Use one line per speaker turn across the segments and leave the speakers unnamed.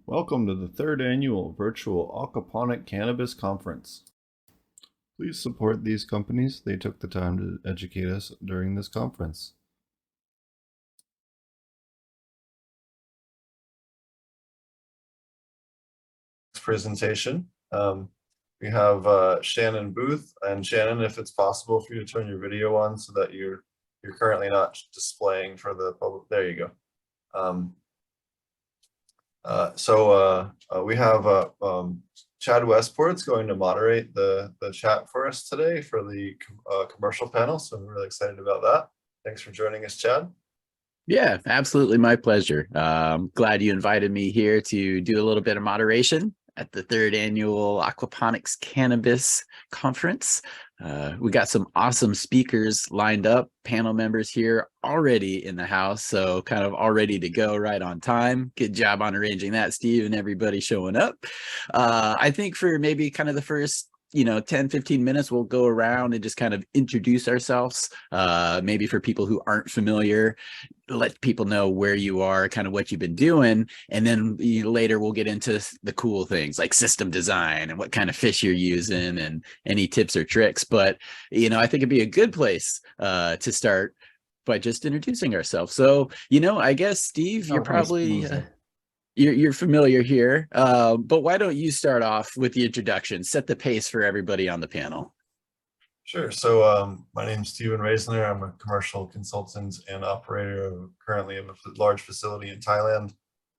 Welcome to the third annual virtual Aquaponic Cannabis Conference. Please support these companies. They took the time to educate us during this conference. Presentation. We have Shannon Booth, and Shannon, if it's possible for you to turn your video on so that you're currently not displaying for the public. There you go. We have Chad Westport's going to moderate the chat for us today for the commercial panel. So I'm really excited about that. Thanks for joining us, Chad.
Yeah, absolutely. My pleasure. Glad you invited me here to do a little bit of moderation at the third annual Aquaponics Cannabis Conference. We got some awesome speakers lined up, panel members here already in the house, so kind of all ready to go right on time. Good job on arranging that, Steve, and everybody showing up. I think for maybe kind of the first 10-15 minutes, we'll go around and just kind of introduce ourselves. Maybe for people who aren't familiar, let people know where you are, kind of what you've been doing, and then later we'll get into the cool things like system design and what kind of fish you're using and any tips or tricks. But I think it'd be a good place to start by just introducing ourselves. So I guess Steve, you're probably you're familiar here, but why don't you start off with the introduction, set the pace for everybody on the panel?
Sure. So my name is Steven Reisner. I'm a commercial consultant and operator currently of a large facility in Thailand.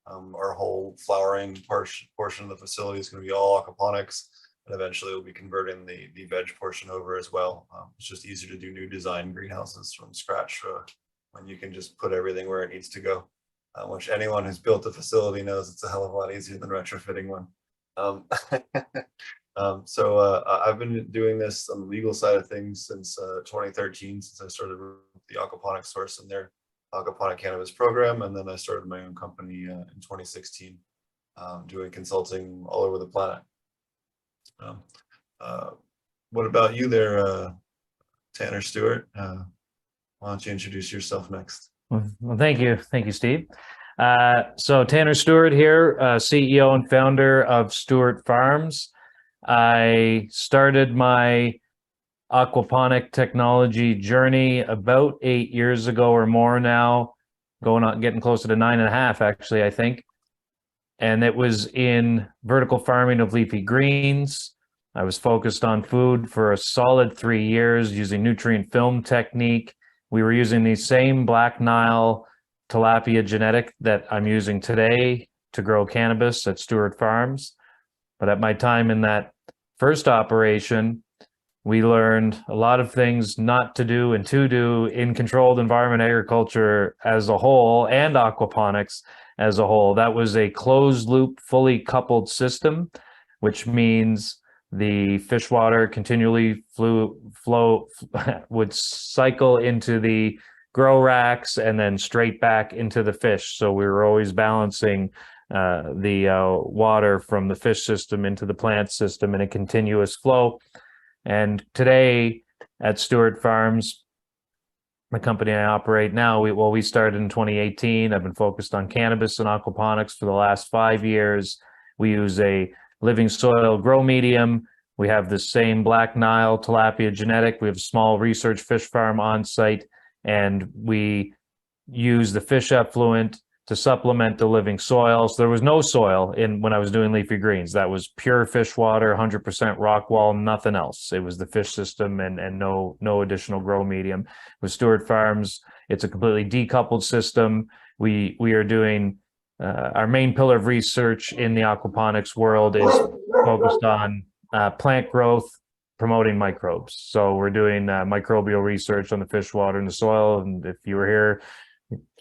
Our whole flowering portion of the facility is going to be all aquaponics, and eventually we'll be converting the veg portion over as well. It's just easier to do new design greenhouses from scratch when you can just put everything where it needs to go. Which anyone who's built a facility knows it's a hell of a lot easier than retrofitting one. I've been doing this on the legal side of things since 2013, since I started the Aquaponic Source in their Aquaponic Cannabis program, and then I started my own company in 2016, doing consulting all over the planet. What about you there, Tanner Stewart? Why don't you introduce yourself next?
Well, thank you, Steve. So Tanner Stewart here, CEO and founder of Stewart Farms. I started my aquaponic technology journey about 8 years ago or more now, getting closer to 9.5 actually, I think. And it was in vertical farming of leafy greens. I was focused on food for a solid 3 years using nutrient film technique. We were using the same Black Nile tilapia genetic that I'm using today to grow cannabis at Stewart Farms. But at my time in that first operation, we learned a lot of things not to do and to do in controlled environment agriculture as a whole and aquaponics as a whole. That was a closed loop, fully coupled system, which means the fish water continually would cycle into the grow racks and then straight back into the fish. So we were always balancing the water from the fish system into the plant system in a continuous flow. And today at Stewart Farms, the company I operate now, we started in 2018. I've been focused on cannabis and aquaponics for the last 5 years. We use a living soil grow medium. We have the same Black Nile tilapia genetic. We have a small research fish farm on site, and we use the fish effluent to supplement the living soil. So there was no soil when I was doing leafy greens. That was pure fish water, 100% rock wall, nothing else. It was the fish system and no additional grow medium. With Stewart Farms, it's a completely decoupled system. We are doing our main pillar of research in the aquaponics world is focused on plant growth, promoting microbes. So we're doing microbial research on the fish water and the soil. And if you were here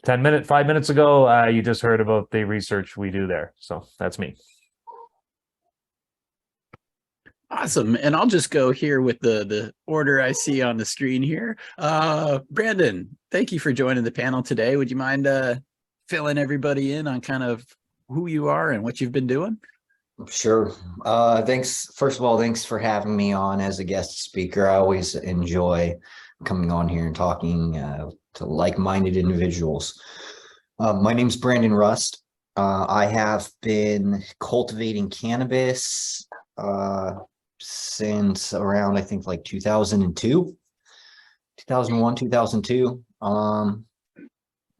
5 minutes ago, you just heard about the research we do there. So that's me.
Awesome. And I'll just go here with the order I see on the screen here. Brandon, thank you for joining the panel today. Would you mind filling everybody in on kind of who you are and what you've been doing?
Sure. Thanks. First of all, thanks for having me on as a guest speaker. I always enjoy coming on here and talking to like-minded individuals. My name's Brandon Rust. I have been cultivating cannabis since around, I think, like 2002, 2001, 2002.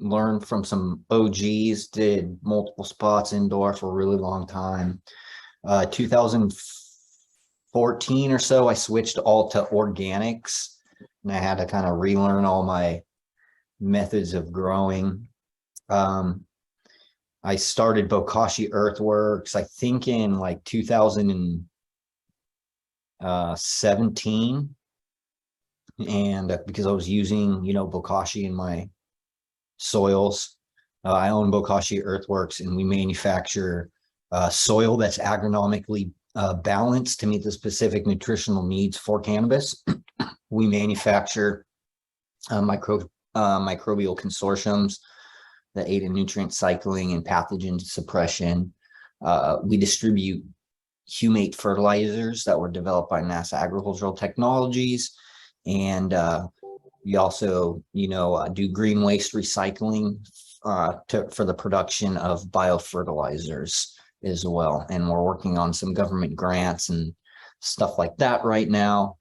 Learned from some OGs, did multiple spots indoor for a really long time. 2014 or so, I switched all to organics, and I had to kind of relearn all my methods of growing. I started Bokashi Earthworks, I think in like 2017. And because I was using, Bokashi in my soils. I own Bokashi Earthworks, and we manufacture soil that's agronomically balanced to meet the specific nutritional needs for cannabis. We manufacture microbial consortiums that aid in nutrient cycling and pathogen suppression. We distribute humate fertilizers that were developed by NASA Agricultural Technologies. And we also, do green waste recycling for the production of biofertilizers as well. And we're working on some government grants and stuff like that right now.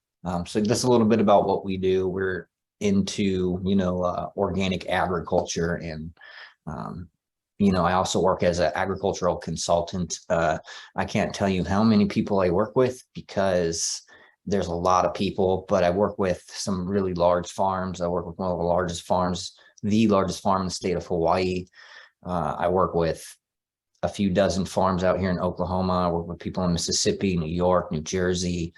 So that's a little bit about what we do. We're into, organic agriculture, and I also work as an agricultural consultant. I can't tell you how many people I work with, because there's a lot of people, but I work with some really large farms. I work with one of the largest farms, the largest farm in the state of Hawaii. I work with a few dozen farms out here in Oklahoma. I work with people in Mississippi, New York, New Jersey,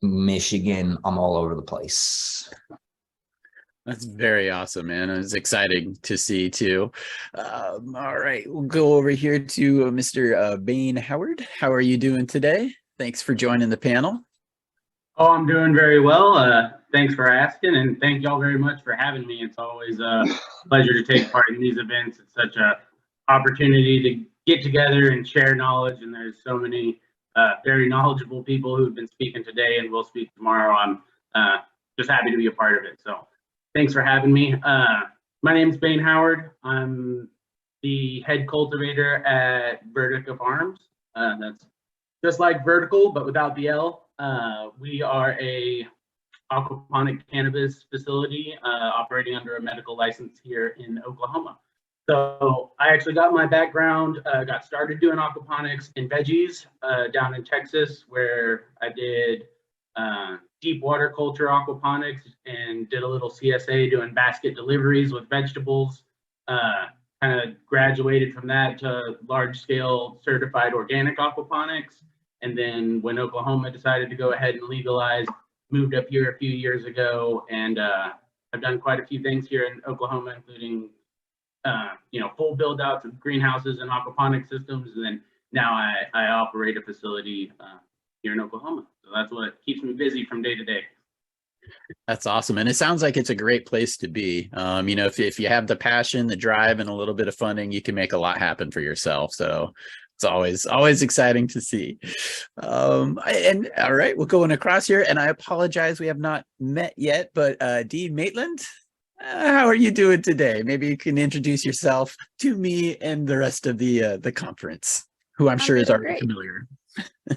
Michigan. I'm all over the place.
That's very awesome, man. It's exciting to see too. All right, we'll go over here to Mr. Bain Howard. How are you doing today? Thanks for joining the panel.
Oh, I'm doing very well. Thanks for asking, and thank y'all very much for having me. It's always a pleasure to take part in these events. It's such an opportunity to get together and share knowledge, and there's so many very knowledgeable people who've been speaking today and will speak tomorrow. I'm just happy to be a part of it. So thanks for having me. My name is Bain Howard. I'm the head cultivator at Vertica Farms. That's just like vertical, but without the L. We are a aquaponic cannabis facility operating under a medical license here in Oklahoma. So I actually got my background, got started doing aquaponics in veggies down in Texas, where I did deep water culture aquaponics and did a little CSA doing basket deliveries with vegetables. Kind of graduated from that to large scale certified organic aquaponics. And then when Oklahoma decided to go ahead and legalize, moved up here a few years ago, and I've done quite a few things here in Oklahoma, including full build outs of greenhouses and aquaponic systems. And then now I operate a facility here in Oklahoma. So that's what keeps me busy from day to day.
That's awesome. And it sounds like it's a great place to be. If you have the passion, the drive, and a little bit of funding, you can make a lot happen for yourself. So it's always exciting to see. And all right, we're going across here, and I apologize, we have not met yet, but Dee Maitland, how are you doing today? Maybe you can introduce yourself to me and the rest of the conference, who I'm sure is already familiar.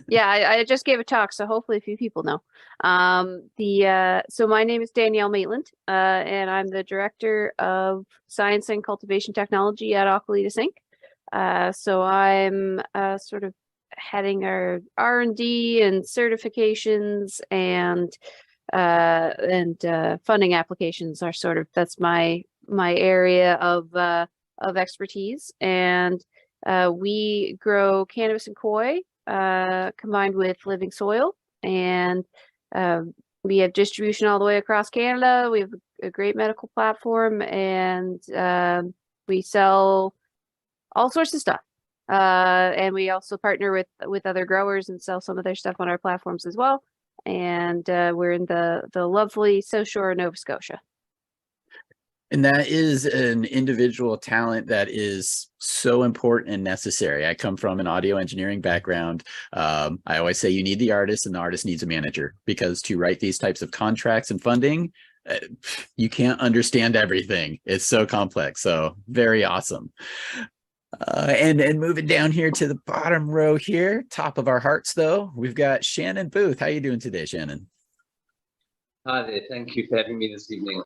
Yeah, I just gave a talk, so hopefully a few people know. So my name is Danielle Maitland, and I'm the Director of Science and Cultivation Technology at Aquaponics Inc. So I'm sort of heading our R&D and certifications and funding applications are that's my area of expertise. And we grow cannabis and koi combined with living soil, and we have distribution all the way across Canada. We have a great medical platform, and we sell all sorts of stuff. And we also partner with other growers and sell some of their stuff on our platforms as well. And we're in the lovely South Shore of Nova Scotia.
And that is an individual talent that is so important and necessary. I come from an audio engineering background. I always say you need the artist, and the artist needs a manager, because to write these types of contracts and funding, you can't understand everything. It's so complex. So very awesome. And moving down here to the bottom row here, top of our hearts though, we've got Shannon Booth. How you doing today, Shannon?
Hi there, thank you for having me this evening.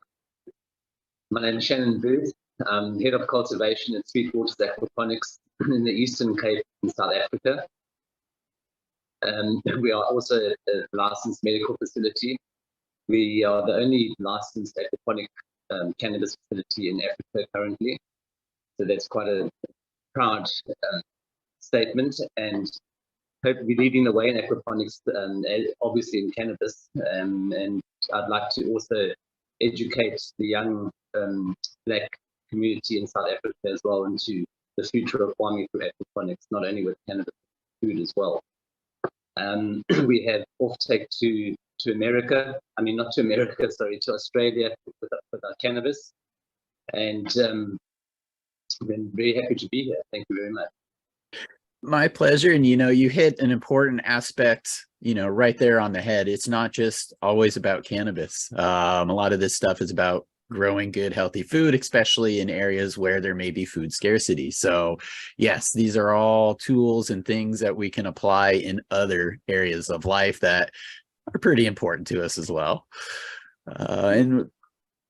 My name is Shannon Booth. I'm head of cultivation at Sweetwater's Aquaponics in the Eastern Cape in South Africa. We are also a licensed medical facility. We are the only licensed aquaponic cannabis facility in Africa currently. So that's quite a proud statement, and hope to be leading the way in aquaponics, obviously in cannabis. And I'd like to also educate the young Black community in South Africa as well into the future of farming through aquaponics, not only with cannabis, but food as well. We have offtake to America, I mean, not to America, sorry, to Australia with our cannabis. And I've been very happy to be here. Thank you very much.
My pleasure. And, you hit an important aspect, right there on the head. It's not just always about cannabis. A lot of this stuff is about growing good, healthy food, especially in areas where there may be food scarcity. So yes, these are all tools and things that we can apply in other areas of life that are pretty important to us as well. And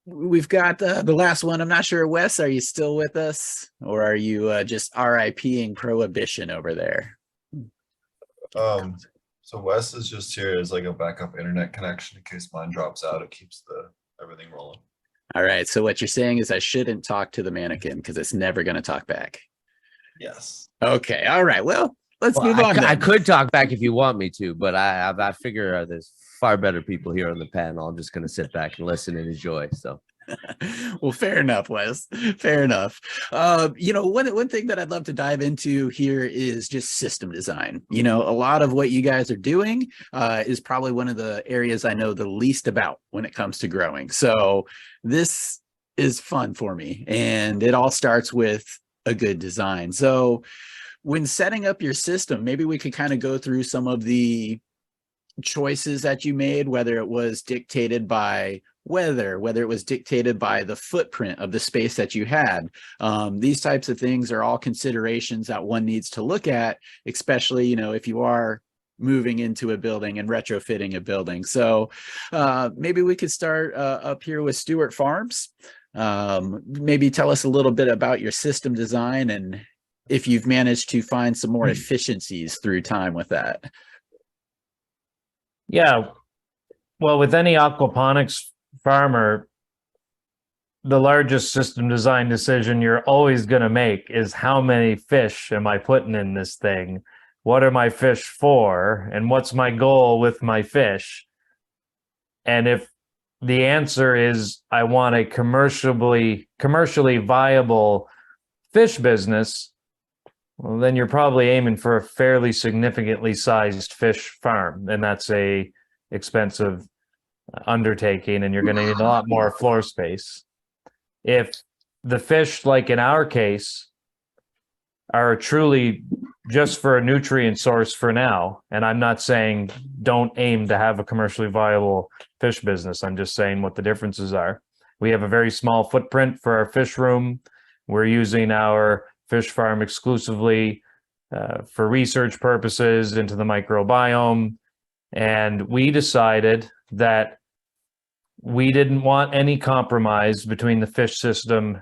we've got the last one. I'm not sure, Wes, are you still with us, or are you just RIPing prohibition over there?
So Wes is just here as like a backup internet connection in case mine drops out. It keeps everything rolling.
All right. So what you're saying is I shouldn't talk to the mannequin because it's never going to talk back.
Yes.
Okay. All right. Well, let's move on.
I could talk back if you want me to, but I figure there's far better people here on the panel. I'm just going to sit back and listen and enjoy. So.
Well, fair enough, Wes. Fair enough. One thing that I'd love to dive into here is just system design. A lot of what you guys are doing is probably one of the areas I know the least about when it comes to growing. So this is fun for me, and it all starts with a good design. So when setting up your system, maybe we could kind of go through some of the choices that you made, whether it was dictated by weather, whether it was dictated by the footprint of the space that you had. These types of things are all considerations that one needs to look at, especially, if you are moving into a building and retrofitting a building. So maybe we could start up here with Stewart Farms. Maybe tell us a little bit about your system design and if you've managed to find some more efficiencies through time with that.
Yeah. Well, with any aquaponics farmer, the largest system design decision you're always going to make is how many fish am I putting in this thing? What are my fish for? And what's my goal with my fish? And if the answer is I want a commercially viable fish business, well, then you're probably aiming for a fairly significantly sized fish farm, and that's a expensive undertaking, and you're going to need a lot more floor space. If the fish, like in our case, are truly just for a nutrient source for now, and I'm not saying don't aim to have a commercially viable fish business, I'm just saying what the differences are. We have a very small footprint for our fish room. We're using our fish farm exclusively for research purposes into the microbiome, and we decided that we didn't want any compromise between the fish system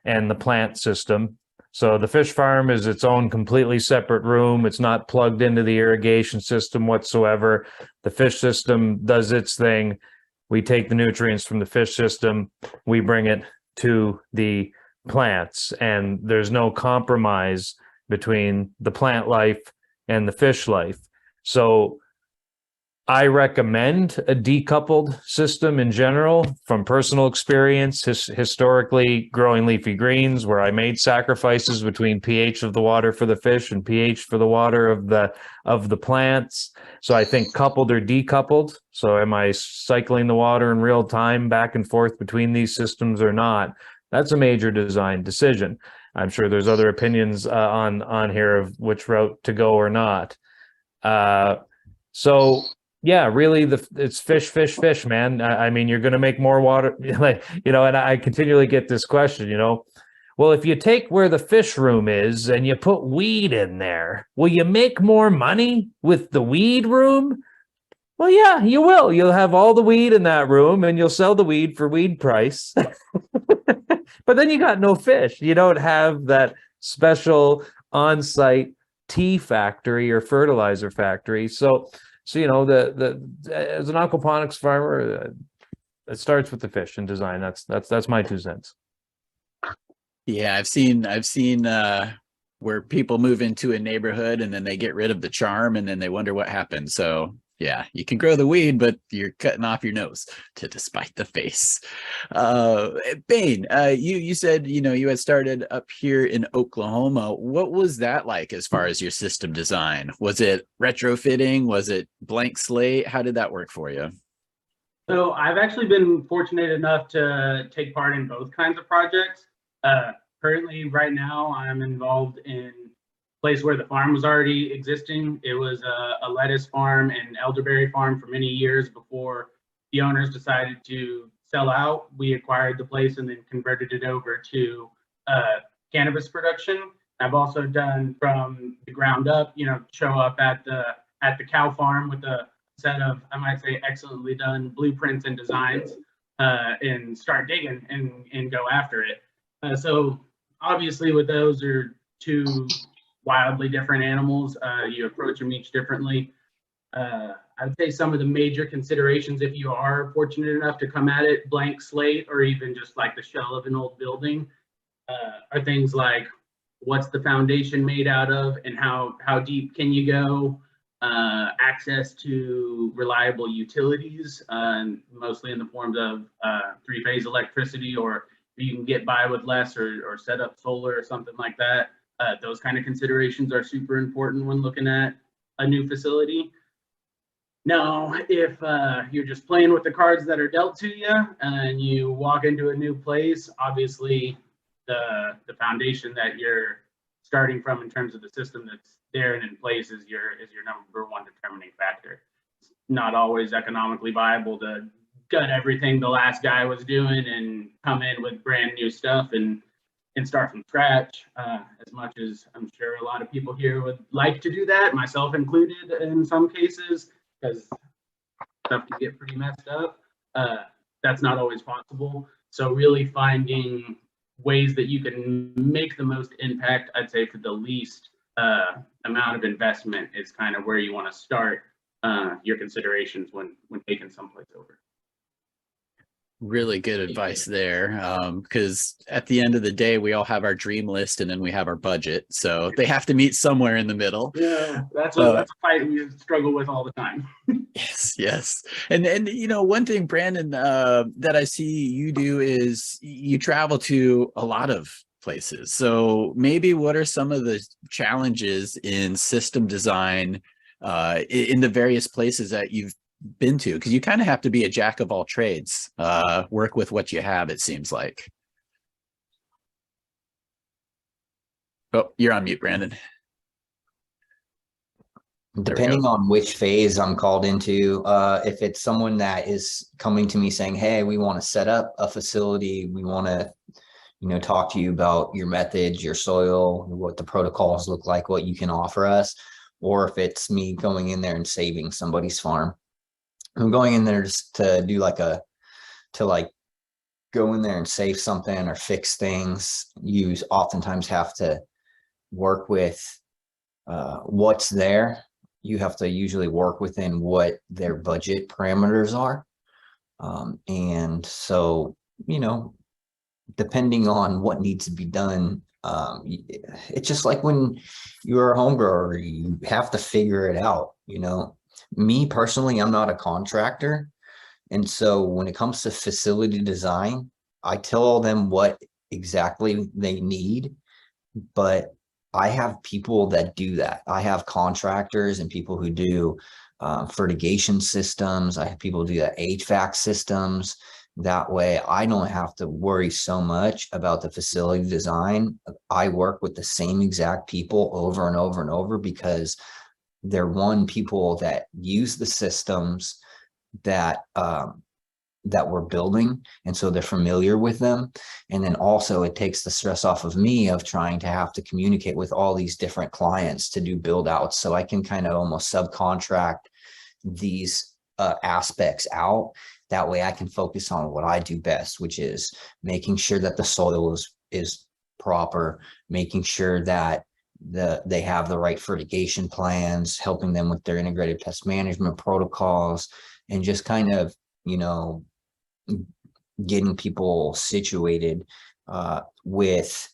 and the plant system. So the fish farm is its own completely separate room. It's not plugged into the irrigation system whatsoever. The fish system does its thing. We take the nutrients from the fish system, we bring it to the plants, and there's no compromise between the plant life and the fish life. So I recommend a decoupled system in general from personal experience, historically growing leafy greens, where I made sacrifices between pH of the water for the fish and pH for the water of the plants. So I think coupled or decoupled. So am I cycling the water in real time back and forth between these systems or not? That's a major design decision. I'm sure there's other opinions on here of which route to go or not. So yeah, really, it's fish, man. I mean, you're going to make more water, and I continually get this question, Well, if you take where the fish room is and you put weed in there, will you make more money with the weed room? Well, yeah, you will. You'll have all the weed in that room and you'll sell the weed for weed price. But then you got no fish. You don't have that special on-site tea factory or fertilizer factory. So you know, the as an aquaponics farmer, it starts with the fish and design. That's my 2 cents.
Yeah, I've seen where people move into a neighborhood and then they get rid of the charm and then they wonder what happened. So yeah, you can grow the weed, but you're cutting off your nose to despite the face. Bain, you said, you know, you had started up here in Oklahoma. What was that like as far as your system design? Was it retrofitting? Was it blank slate? How did that work for you?
So I've actually been fortunate enough to take part in both kinds of projects. Currently, right now, I'm involved in a place where the farm was already existing. It was a lettuce farm and elderberry farm for many years before the owners decided to sell out. We acquired the place and then converted it over to cannabis production. I've also done from the ground up, you know, show up at the cow farm with a set of, I might say, excellently done blueprints and designs, and start digging and go after it. So obviously with those are 2 wildly different animals. You approach them each differently. I would say some of the major considerations, if you are fortunate enough to come at it blank slate or even just like the shell of an old building, are things like what's the foundation made out of and how deep can you go? Access to reliable utilities, mostly in the forms of 3-phase electricity, or you can get by with less or set up solar or something like that. Those kind of considerations are super important when looking at a new facility. Now, if you're just playing with the cards that are dealt to you and you walk into a new place, obviously the foundation that you're starting from in terms of the system that's there and in place is your number 1 determining factor. It's not always economically viable to gut everything the last guy was doing and come in with brand new stuff and start from scratch, as much as I'm sure a lot of people here would like to do that, myself included in some cases, because stuff can get pretty messed up. That's not always possible. So really finding ways that you can make the most impact, I'd say for the least amount of investment, is kind of where you want to start your considerations when taking someplace over.
Really good advice there, because at the end of the day, we all have our dream list and then we have our budget. So they have to meet somewhere in the middle.
Yeah, that's a fight we struggle with all the time.
Yes. And you know, one thing, Brandon, that I see you do is you travel to a lot of places. So maybe what are some of the challenges in system design in the various places that you've been to? Because you kind of have to be a jack of all trades, work with what you have, it seems like. Oh, you're on mute, Brandon.
Depending on which phase I'm called into, if it's someone that is coming to me saying, hey, we want to set up a facility, we want to, you know, talk to you about your methods, your soil, what the protocols look like, what you can offer us, or if it's me going in there and saving somebody's farm. I'm going in there just to do go in there and save something or fix things. You oftentimes have to work with what's there. You have to usually work within what their budget parameters are. And so, you know, depending on what needs to be done, it's just like when you're a home grower, you have to figure it out. You know, me personally, I'm not a contractor. And so when it comes to facility design, I tell them what exactly they need, but I have people that do that. I have contractors and people who do fertigation systems. I have people who do that HVAC systems. That way I don't have to worry so much about the facility design. I work with the same exact people over and over and over because they're people that use the systems, that that we're building. And so they're familiar with them. And then also it takes the stress off of me of trying to have to communicate with all these different clients to do build outs. So I can kind of almost subcontract these aspects out. That way I can focus on what I do best, which is making sure that the soil is proper, making sure that they have the right fertigation plans, helping them with their integrated pest management protocols, and just kind of, you know, getting people situated with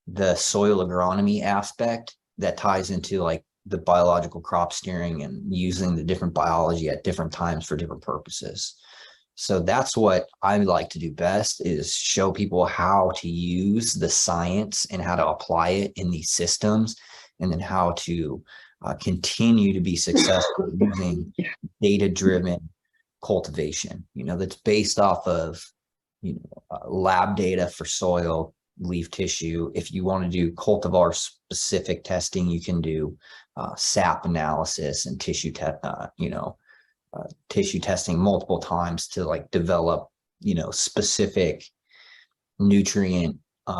the soil agronomy aspect that ties into like the biological crop steering and using the different biology at different times for different purposes. So that's what I like to do best, is show people how to use the science and how to apply it in these systems, and then how to continue to be successful using data-driven cultivation, you know, that's based off of, you know, lab data for soil, leaf tissue. If you want to do cultivar specific testing, you can do sap analysis and tissue testing multiple times to like develop, you know, specific nutrient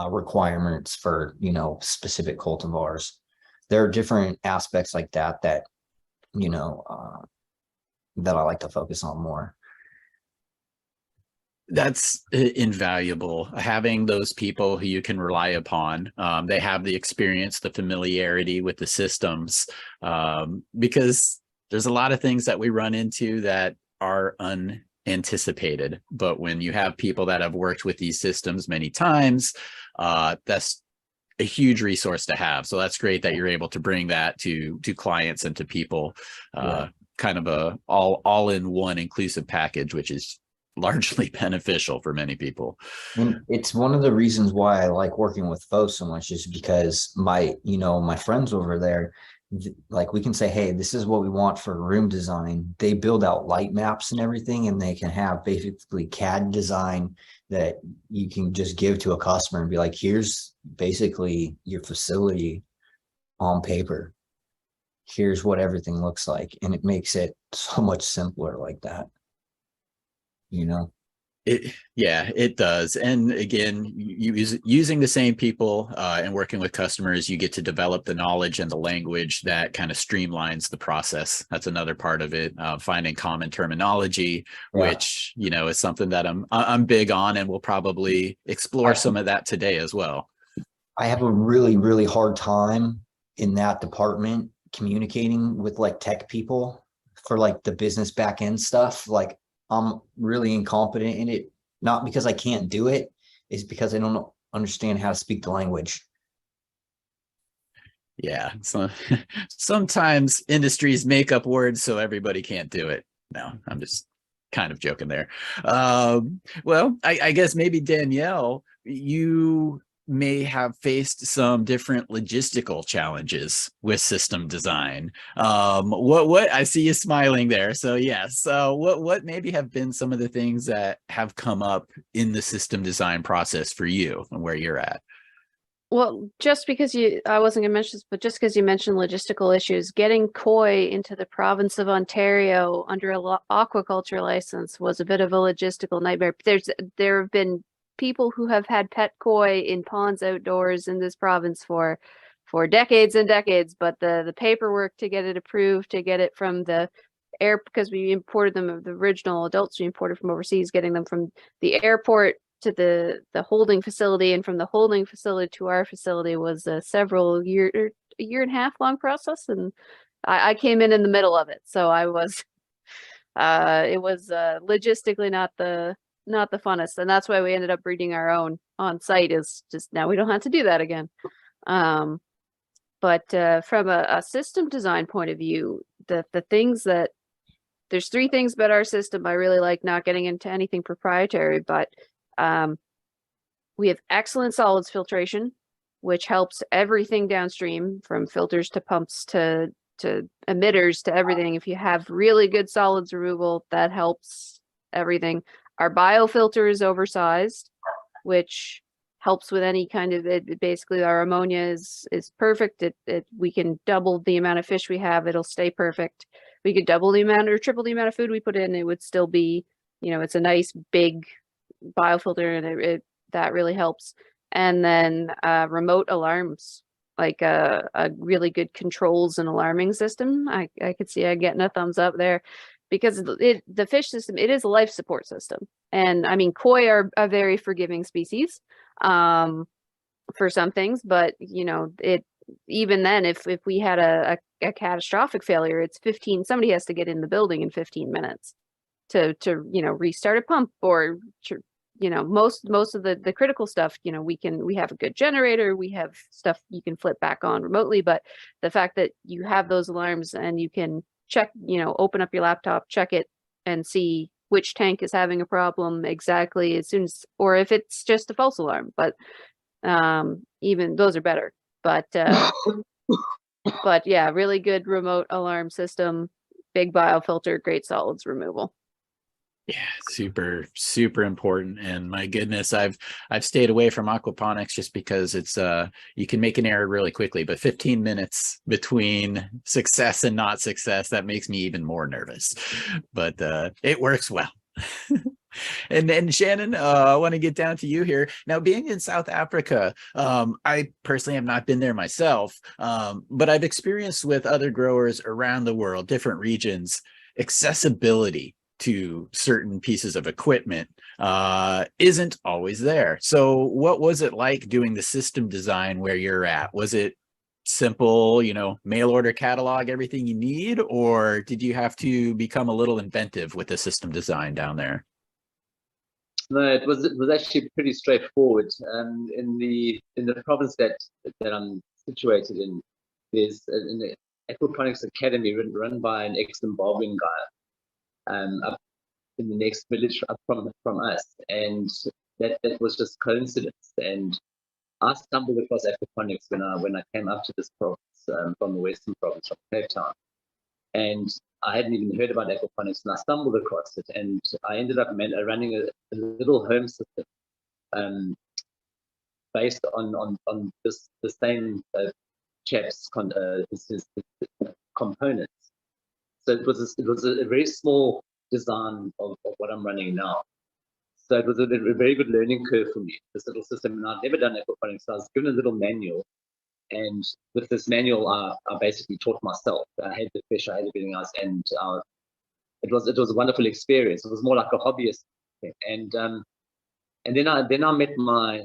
requirements for, you know, specific cultivars. There are different aspects like that, you know, that I like to focus on more.
That's invaluable, having those people who you can rely upon. They have the experience, the familiarity with the systems, because there's a lot of things that we run into that are unanticipated. But when you have people that have worked with these systems many times, that's a huge resource to have. So that's great that you're able to bring that to clients and to people, kind of a all-in-one inclusive package, which is largely beneficial for many people.
And it's one of the reasons why I like working with FO so much, is because my friends over there, like we can say, hey, this is what we want for room design. They build out light maps and everything, and they can have basically CAD design that you can just give to a customer and be like, here's basically your facility on paper. Here's what everything looks like. And it makes it so much simpler like that. You know?
It does. And again, using the same people and working with customers, you get to develop the knowledge and the language that kind of streamlines the process. That's another part of it. Finding common terminology, which, you know, is something that I'm big on, and we'll probably explore some of that today as well.
I have a really, really hard time in that department communicating with like tech people for like the business back end stuff. Like, I'm really incompetent in it, not because I can't do it, it's because I don't understand how to speak the language.
Yeah, so sometimes industries make up words so everybody can't do it. No, I'm just kind of joking there. Well, I guess maybe Danielle, you may have faced some different logistical challenges with system design. What I see you smiling there. So yes, what maybe have been some of the things that have come up in the system design process for you and where you're at?
Well, just because I wasn't gonna mention this, but just because you mentioned logistical issues, getting koi into the province of Ontario under a aquaculture license was a bit of a logistical nightmare. There have been people who have had pet koi in ponds outdoors in this province for decades and decades, but the paperwork to get it approved, to get it from the air, because we imported them, the original adults we imported from overseas, getting them from the airport to the holding facility, and from the holding facility to our facility was a a year and a half long process, and I came in the middle of it, so I was it was logistically not the funnest, and that's why we ended up breeding our own on site. Is just now we don't have to do that again. But from a system design point of view, the things that there's three things about our system I really like, not getting into anything proprietary, but we have excellent solids filtration, which helps everything downstream, from filters to pumps to emitters to everything. If you have really good solids removal, that helps everything. Our biofilter is oversized, which helps with any kind of it. Basically, our ammonia is perfect. We can double the amount of fish we have; it'll stay perfect. We could double the amount or triple the amount of food we put in; it would still be it's a nice big biofilter, and that really helps. And then remote alarms, like a really good controls and alarming system. I could see I getting a thumbs up there, because the fish system, it is a life support system. And I mean, koi are a very forgiving species for some things, but even then, if we had a catastrophic failure, it's 15, somebody has to get in the building in 15 minutes to restart a pump, or most of the critical stuff, we have a good generator, we have stuff you can flip back on remotely. But the fact that you have those alarms and you can check, open up your laptop, check it, and see which tank is having a problem exactly as soon as, or if it's just a false alarm. But even those are better. But but yeah, really good remote alarm system, big biofilter, great solids removal.
Yeah, super, super important. And my goodness, I've stayed away from aquaponics just because it's you can make an error really quickly, but 15 minutes between success and not success, that makes me even more nervous. But it works well. And then Shannon, I want to get down to you here. Now, being in South Africa, I personally have not been there myself, but I've experienced with other growers around the world, different regions, accessibility to certain pieces of equipment isn't always there. So what was it like doing the system design where you're at? Was it simple, mail order catalog, everything you need, or did you have to become a little inventive with the system design down there?
No, it was actually pretty straightforward. In the province that I'm situated in, there's an Aquaponics Academy run by an ex-Zimbabwean guy, up in the next village up from us, and that was just coincidence. And I stumbled across aquaponics when I came up to this province from the Western province, from Cape Town, and I hadn't even heard about aquaponics, and I stumbled across it, and I ended up running a little home system based on the same chap's components. So it was a very small design of what I'm running now. So it was a very good learning curve for me, this little system. And I'd never done aquaponics, so I was given a little manual. And with this manual, I basically taught myself. I had the fish, I had everything else, and it was a wonderful experience. It was more like a hobbyist thing. And then I met my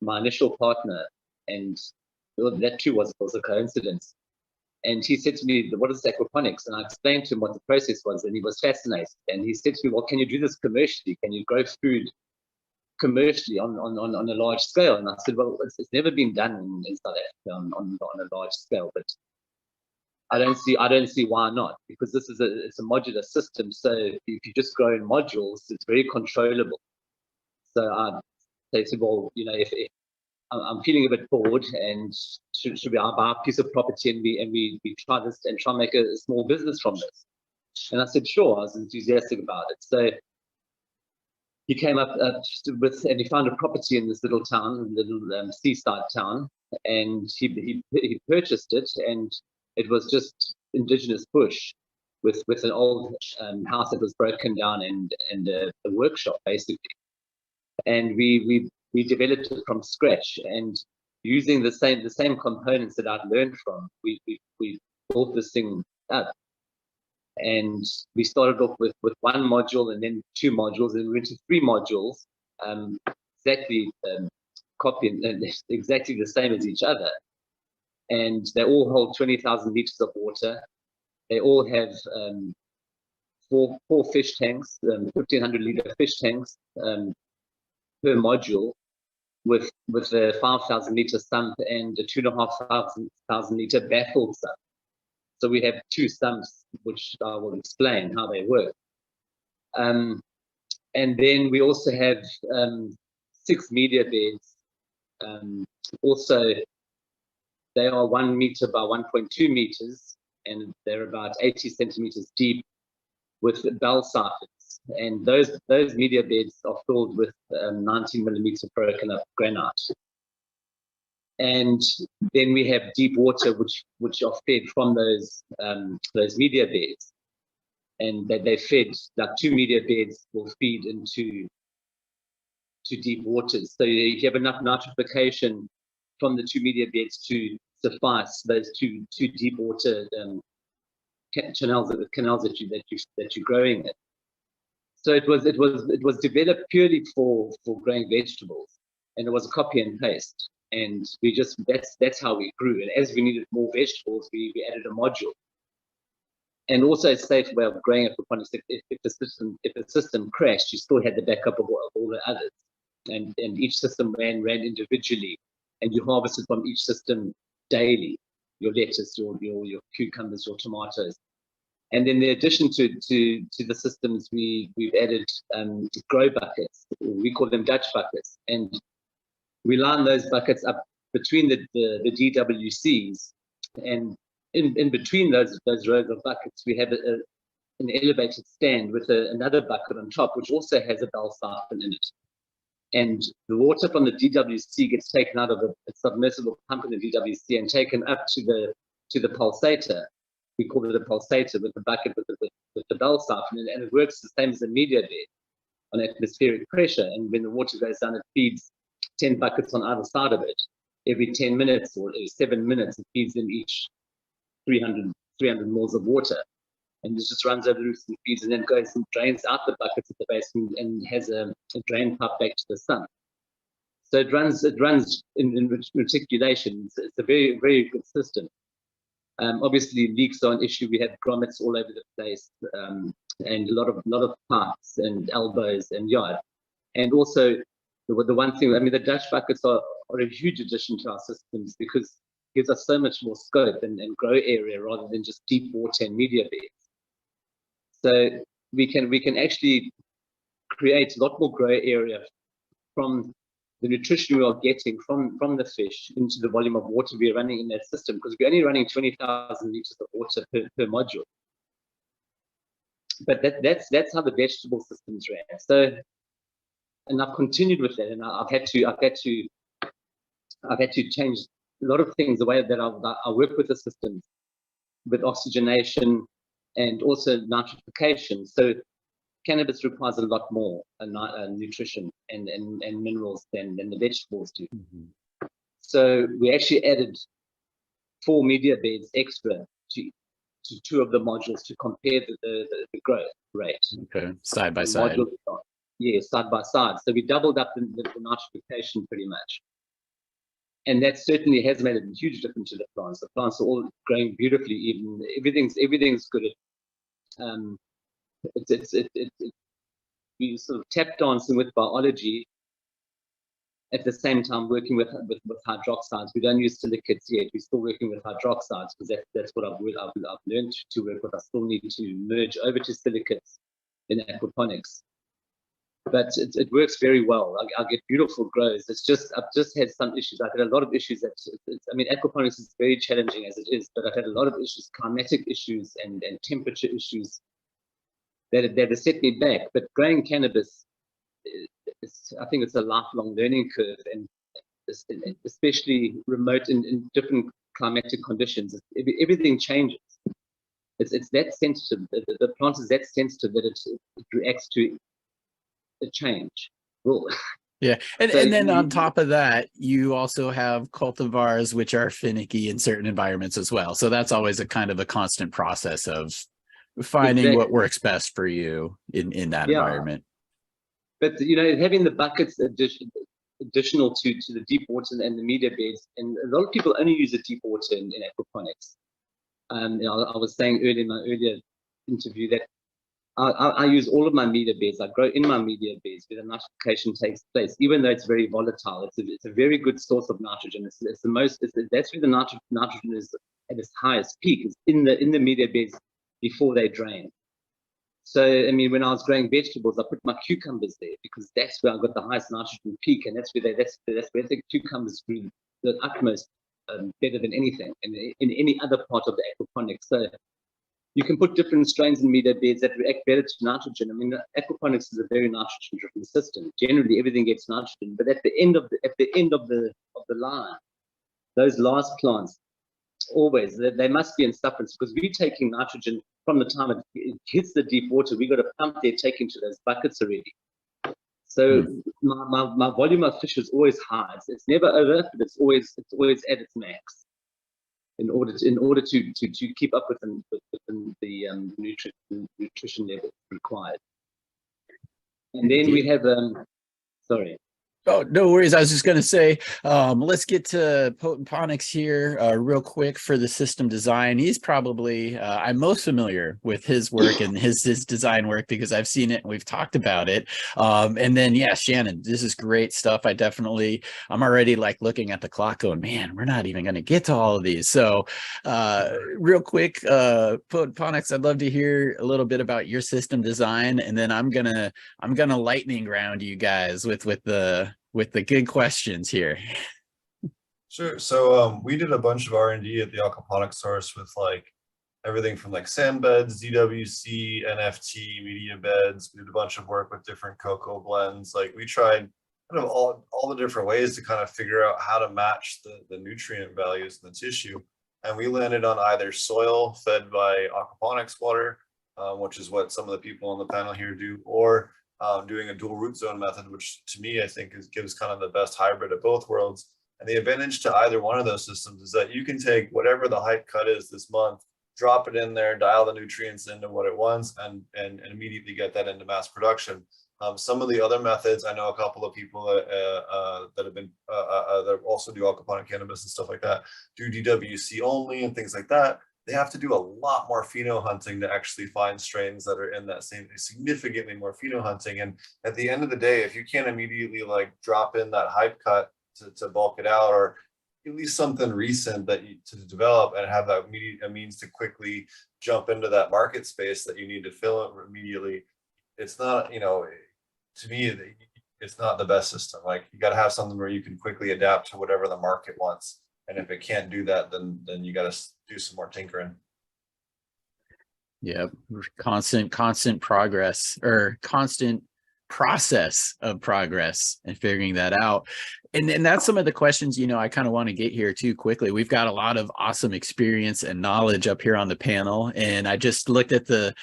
my initial partner, and that too was a coincidence. And he said to me, "What is aquaponics?" And I explained to him what the process was, and he was fascinated. And he said to me, "Well, can you do this commercially? Can you grow food commercially on a large scale?" And I said, "Well, it's never been done in South Africa on a large scale, but I don't see why not, because this is it's a modular system. So if you just grow in modules, it's very controllable." So they said, "Well, if I'm feeling a bit bored, and should we buy a piece of property and we try this and try and make a small business from this?" And I said, "Sure." I was enthusiastic about it. So he came up and he found a property in this little town, little seaside town, and he purchased it, and it was just indigenous bush with an old house that was broken down and a workshop basically. And we developed it from scratch, and using the same components that I'd learned from, we built this thing up. And we started off with one module, and then 2 modules, and we went to 3 modules, exactly copying and exactly the same as each other. And they all hold 20,000 liters of water. They all have 4 fish tanks, 1,500 liter fish tanks per module, with a 5,000 liter sump and a 2,500 liter baffled sump. So we have 2 sumps, which I will explain how they work. And then we also have 6 media beds. Also, they are 1 meter by 1.2 meters, and they're about 80 centimeters deep, with bell siphons. And those media beds are filled with 19 millimeter broken up granite. And then we have deep water, which are fed from those media beds. and they fed, like 2 media beds will feed into deep waters. So you have enough nitrification from the 2 media beds to suffice those two deep water canals that you're growing in. So it was developed purely for growing vegetables, and it was a copy and paste. And we just that's how we grew. And as we needed more vegetables, we added a module. And also a safe way of growing aquaponics. If the system crashed, you still had the backup of all the others. And each system ran individually, and you harvested from each system daily. Your lettuce, your cucumbers, your tomatoes. And then in addition to the systems, we've added grow buckets. We call them Dutch buckets, and we line those buckets up between the DWCs, and in between those rows of buckets, we have an elevated stand with another bucket on top, which also has a bell siphon in it. And the water from the DWC gets taken out of a submersible pump in the DWC and taken up to the pulsator. We call it a pulsator with the bucket with the bell siphon, and it works the same as a media bed on atmospheric pressure. And when the water goes down, it feeds 10 buckets on either side of it. Every 10 minutes or 7 minutes, it feeds in each 300 mils of water. And it just runs over the roofs and feeds, and then goes and drains out the buckets at the base and has a drain pipe back to the sun. So it runs in reticulation. It's a very, very good system. Obviously, leaks are an issue. We have grommets all over the place, and a lot of pipes and elbows and yard. And also, the one thing, I mean, the Dutch buckets are a huge addition to our systems because it gives us so much more scope and grow area rather than just deep water and media beds. So we can actually create a lot more grow area from the nutrition we are getting from the fish into the volume of water we are running in that system, because we're only running 20,000 liters of water per module. But that's how the vegetable systems ran. So, and I've continued with that, and I've had to change a lot of things, the way that I work with the systems, with oxygenation and also nitrification. So cannabis requires a lot more nutrition and minerals than the vegetables do. Mm-hmm. So we actually added 4 media beds extra to 2 of the modules to compare the growth rate.
Okay, side by side.
Yeah, side by side. So we doubled up the nitrification pretty much. And that certainly has made a huge difference to the plants. The plants are all growing beautifully. Even everything's good. We sort of tap dancing with biology at the same time working with hydroxides. We don't use silicates yet. We're still working with hydroxides because that's what I've learned to work with. I still need to merge over to silicates in aquaponics. But it works very well. I get beautiful grows. I've just had some issues. I've had a lot of issues. I mean, aquaponics is very challenging as it is, but I've had a lot of issues, climatic issues and temperature issues that have set me back. But growing cannabis, I think it's a lifelong learning curve, and especially remote in different climatic conditions. Everything changes. It's that sensitive. The plant is that sensitive that it reacts to a change. Well,
yeah, and then on top of that, you also have cultivars which are finicky in certain environments as well. So that's always a kind of a constant process of finding what works best for you in that environment.
But having the buckets additional to the deep water and the media beds, and a lot of people only use the deep water in aquaponics. I was saying earlier in my earlier interview that I use all of my media beds. I grow in my media beds where the nitrification takes place, even though it's very volatile. It's a very good source of nitrogen. That's where the nitrogen is at its highest peak. It's in the media beds before they drain. So I mean, when I was growing vegetables, I put my cucumbers there because that's where I got the highest nitrogen peak, and that's where the cucumbers grew the utmost better than anything in any other part of the aquaponics. So you can put different strains in media beds that react better to nitrogen. I mean, aquaponics is a very nitrogen-driven system. Generally, everything gets nitrogen, but at the end of the line, those last plants always. They must be in supplements because we're taking nitrogen from the time it hits the deep water. We got to pump their take into those buckets already. So my volume of fish is always high. It's never over, but it's always at its max. In order to keep up with the nutrition level required. And then we have sorry.
Oh, no worries. I was just going to say, let's get to Ponics here real quick for the system design. He's probably, I'm most familiar with his work and his design work because I've seen it and we've talked about it. And then, yeah, Shannon, this is great stuff. I'm already like looking at the clock going, man, we're not even going to get to all of these. So real quick, Ponics, I'd love to hear a little bit about your system design. And then I'm gonna lightning round you guys with the good questions here.
Sure. So we did a bunch of R&D at the Aquaponic source with like everything from like sand beds, DWC, NFT, media beds. We did a bunch of work with different cocoa blends. Like we tried kind of all the different ways to kind of figure out how to match the nutrient values in the tissue. And we landed on either soil fed by aquaponics water, which is what some of the people on the panel here do, or doing a dual root zone method, which to me, I think gives kind of the best hybrid of both worlds. And the advantage to either one of those systems is that you can take whatever the height cut is this month, drop it in there, dial the nutrients into what it wants, and immediately get that into mass production. Some of the other methods, I know a couple of people that have been that also do aquaponic cannabis and stuff like that, do DWC only and things like that. They have to do a lot more pheno hunting to actually find strains that are in that same, significantly more pheno hunting. And at the end of the day, if you can't immediately like drop in that hype cut to bulk it out, or at least something recent that to develop and have that a means to quickly jump into that market space that you need to fill it immediately, it's not, to me, it's not the best system. Like you got to have something where you can quickly adapt to whatever the market wants. And if it can't do that, then you got to do some more tinkering.
Yeah, constant progress, or constant process of progress and figuring that out. And that's some of the questions, I kind of want to get here too quickly. We've got a lot of awesome experience and knowledge up here on the panel. And I just looked at the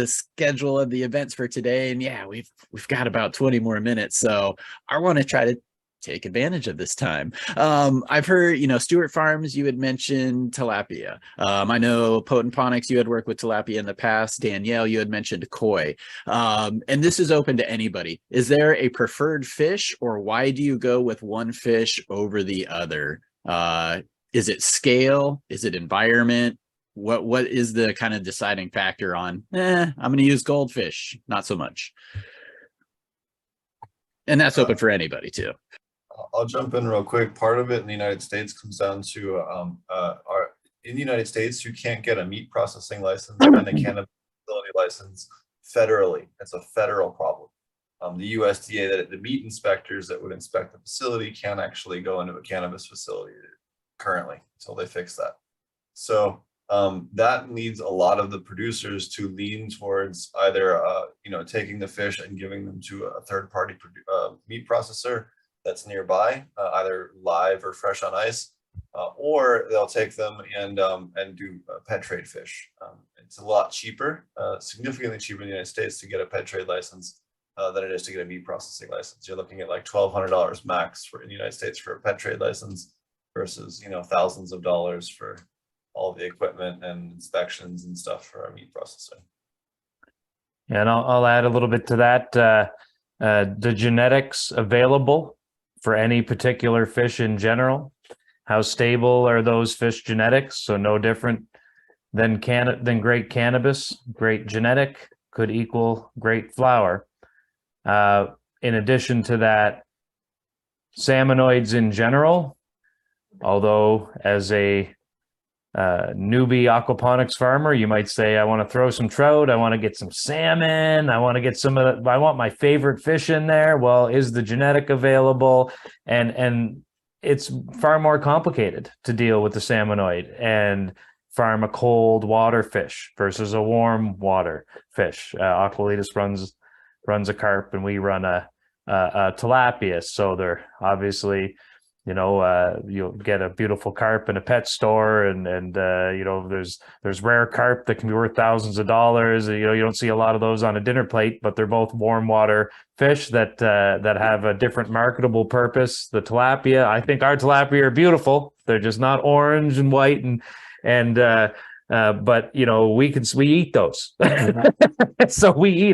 schedule of the events for today, and yeah, we've got about 20 more minutes. So I want to try to take advantage of this time. I've heard, Stewart Farms, you had mentioned tilapia. I know Ponics, you had worked with tilapia in the past. Danielle, you had mentioned koi. And this is open to anybody. Is there a preferred fish, or why do you go with one fish over the other? Is it scale? Is it environment? What is the kind of deciding factor on, I'm going to use goldfish, not so much? And that's open for anybody too.
I'll jump in real quick. Part of it in the United States comes down to in the United States, you can't get a meat processing license and a cannabis facility license federally. It's a federal problem. The USDA, the meat inspectors that would inspect the facility, can't actually go into a cannabis facility currently until they fix that. So that leads a lot of the producers to lean towards either taking the fish and giving them to a third-party meat processor that's nearby, either live or fresh on ice, or they'll take them and do pet trade fish. It's a lot cheaper, significantly cheaper in the United States to get a pet trade license than it is to get a meat processing license. You're looking at like $1,200 max in the United States for a pet trade license versus thousands of dollars for all the equipment and inspections and stuff for a meat processing.
Yeah, and I'll add a little bit to that. The genetics available for any particular fish in general, how stable are those fish genetics? So no different than great cannabis. Great genetic could equal great flower. In addition to that, salmonoids in general, although as a newbie aquaponics farmer, you might say, I want to throw some trout, I want to get some salmon, I want to get I want my favorite fish in there. Well, is the genetic available? And it's far more complicated to deal with the salmonoid and farm a cold water fish versus a warm water fish. Aqualitas runs a carp, and we run a tilapia, so they're obviously You'll get a beautiful carp in a pet store, and there's rare carp that can be worth thousands of dollars. You don't see a lot of those on a dinner plate, but they're both warm water fish that have a different marketable purpose. The tilapia, I think our tilapia are beautiful. They're just not orange and white but we eat those. So we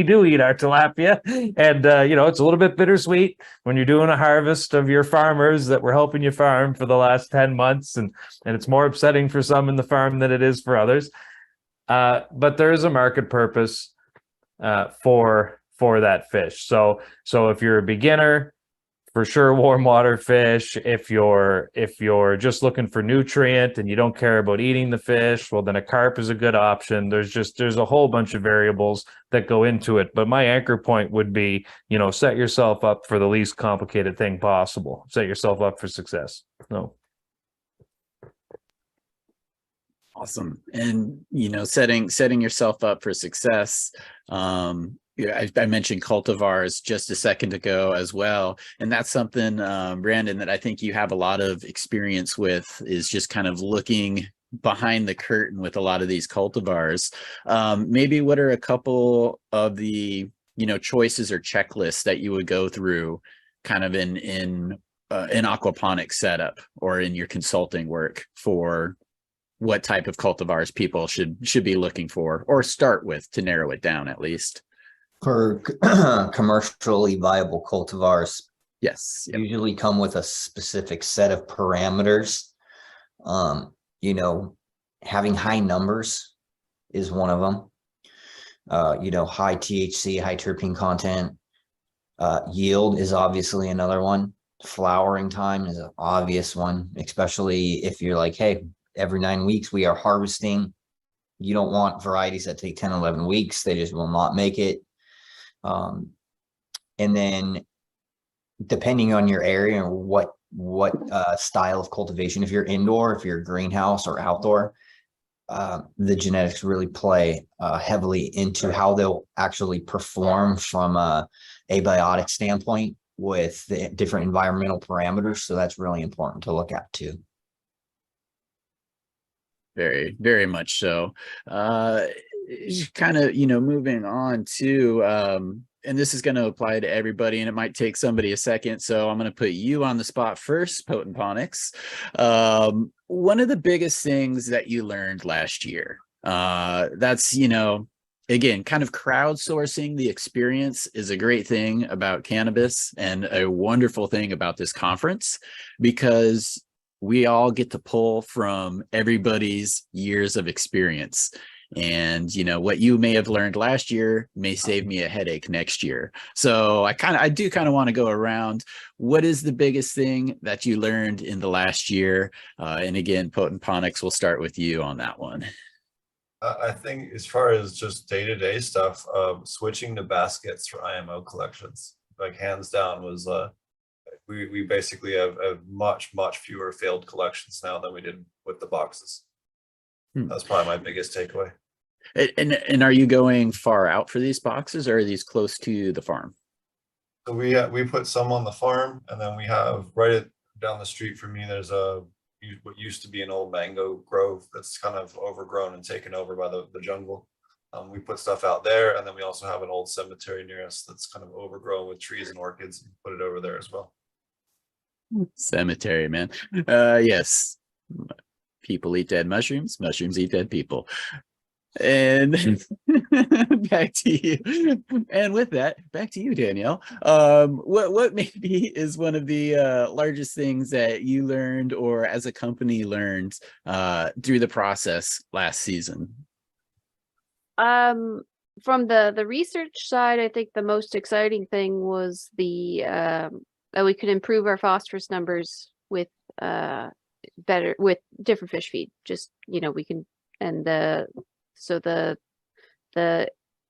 do eat our tilapia, and it's a little bit bittersweet when you're doing a harvest of your farmers that were helping you farm for the last 10 months, and it's more upsetting for some in the farm than it is for others. But there is a market purpose for that fish. So if you're a beginner, for sure, warm water fish. If you're just looking for nutrient and you don't care about eating the fish, well, then a carp is a good option. There's a whole bunch of variables that go into it. But my anchor point would be, set yourself up for the least complicated thing possible. Set yourself up for success. No.
Awesome. And, setting yourself up for success. I mentioned cultivars just a second ago as well. And that's something, Brandon, that I think you have a lot of experience with, is just kind of looking behind the curtain with a lot of these cultivars. Maybe what are a couple of the, choices or checklists that you would go through kind of in an aquaponics setup or in your consulting work for what type of cultivars people should be looking for, or start with, to narrow it down at least?
For commercially viable cultivars,
Yes. Yep.
usually come with a specific set of parameters. Having high numbers is one of them. High THC, high terpene content. Yield is obviously another one. Flowering time is an obvious one, especially if you're like, hey, every 9 weeks we are harvesting. You don't want varieties that take 10, 11 weeks. They just will not make it. And then depending on your area and what style of cultivation, if you're indoor, if you're greenhouse or outdoor, the genetics really play heavily into how they'll actually perform from a abiotic standpoint with the different environmental parameters. So that's really important to look at too.
Very, very much so. Kind of, moving on to, and this is going to apply to everybody, and it might take somebody a second. So I'm going to put you on the spot first, Potent Ponics. One of the biggest things that you learned last year, that's, again, kind of crowdsourcing the experience is a great thing about cannabis and a wonderful thing about this conference, because we all get to pull from everybody's years of experience. And, what you may have learned last year may save me a headache next year. So I do kind of want to go around. What is the biggest thing that you learned in the last year? And again, Potent Ponics, we'll start with you on that one.
I think as far as just day-to-day stuff, switching to baskets for IMO collections, like hands down, was we basically have much fewer failed collections now than we did with the boxes. That's probably my biggest takeaway.
And are you going far out for these boxes, or are these close to the farm?
So we put some on the farm, and then we have down the street from me, there's what used to be an old mango grove that's kind of overgrown and taken over by the jungle. We put stuff out there, and then we also have an old cemetery near us that's kind of overgrown with trees and orchids. We put it over there as well.
Cemetery, man. Yes. People eat dead mushrooms. Mushrooms eat dead people. And back to you. And with that, back to you, Danielle. What maybe is one of the largest things that you learned, or as a company learned, through the process last season?
From the research side, I think the most exciting thing was that we could improve our phosphorus numbers with different fish feed. Just, we can, and the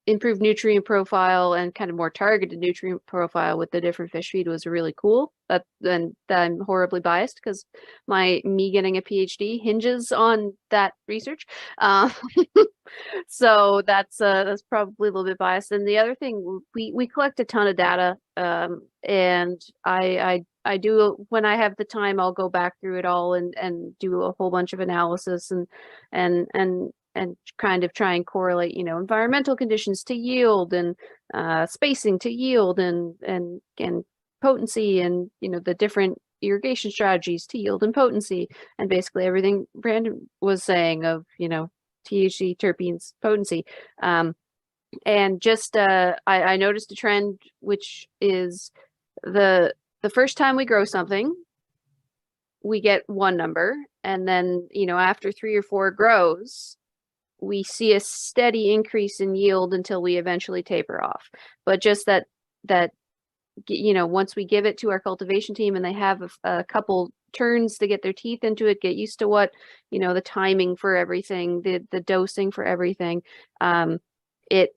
improved nutrient profile and kind of more targeted nutrient profile with the different fish feed was really cool. And I'm horribly biased because me getting a PhD hinges on that research. So that's probably a little bit biased. And the other thing, we collect a ton of data, and I do, when I have the time, I'll go back through it all and do a whole bunch of analysis and kind of try and correlate, you know, environmental conditions to yield and spacing to yield and potency, and, you know, the different irrigation strategies to yield and potency, and basically everything Brandon was saying of, you know, THC, terpenes, potency. And just I noticed a trend, which is the first time we grow something, we get one number, and then, you know, after 3 or 4 grows, we see a steady increase in yield until we eventually taper off. But just that you know, once we give it to our cultivation team and they have a couple turns to get their teeth into it, get used to what, you know, the timing for everything, the dosing for everything, it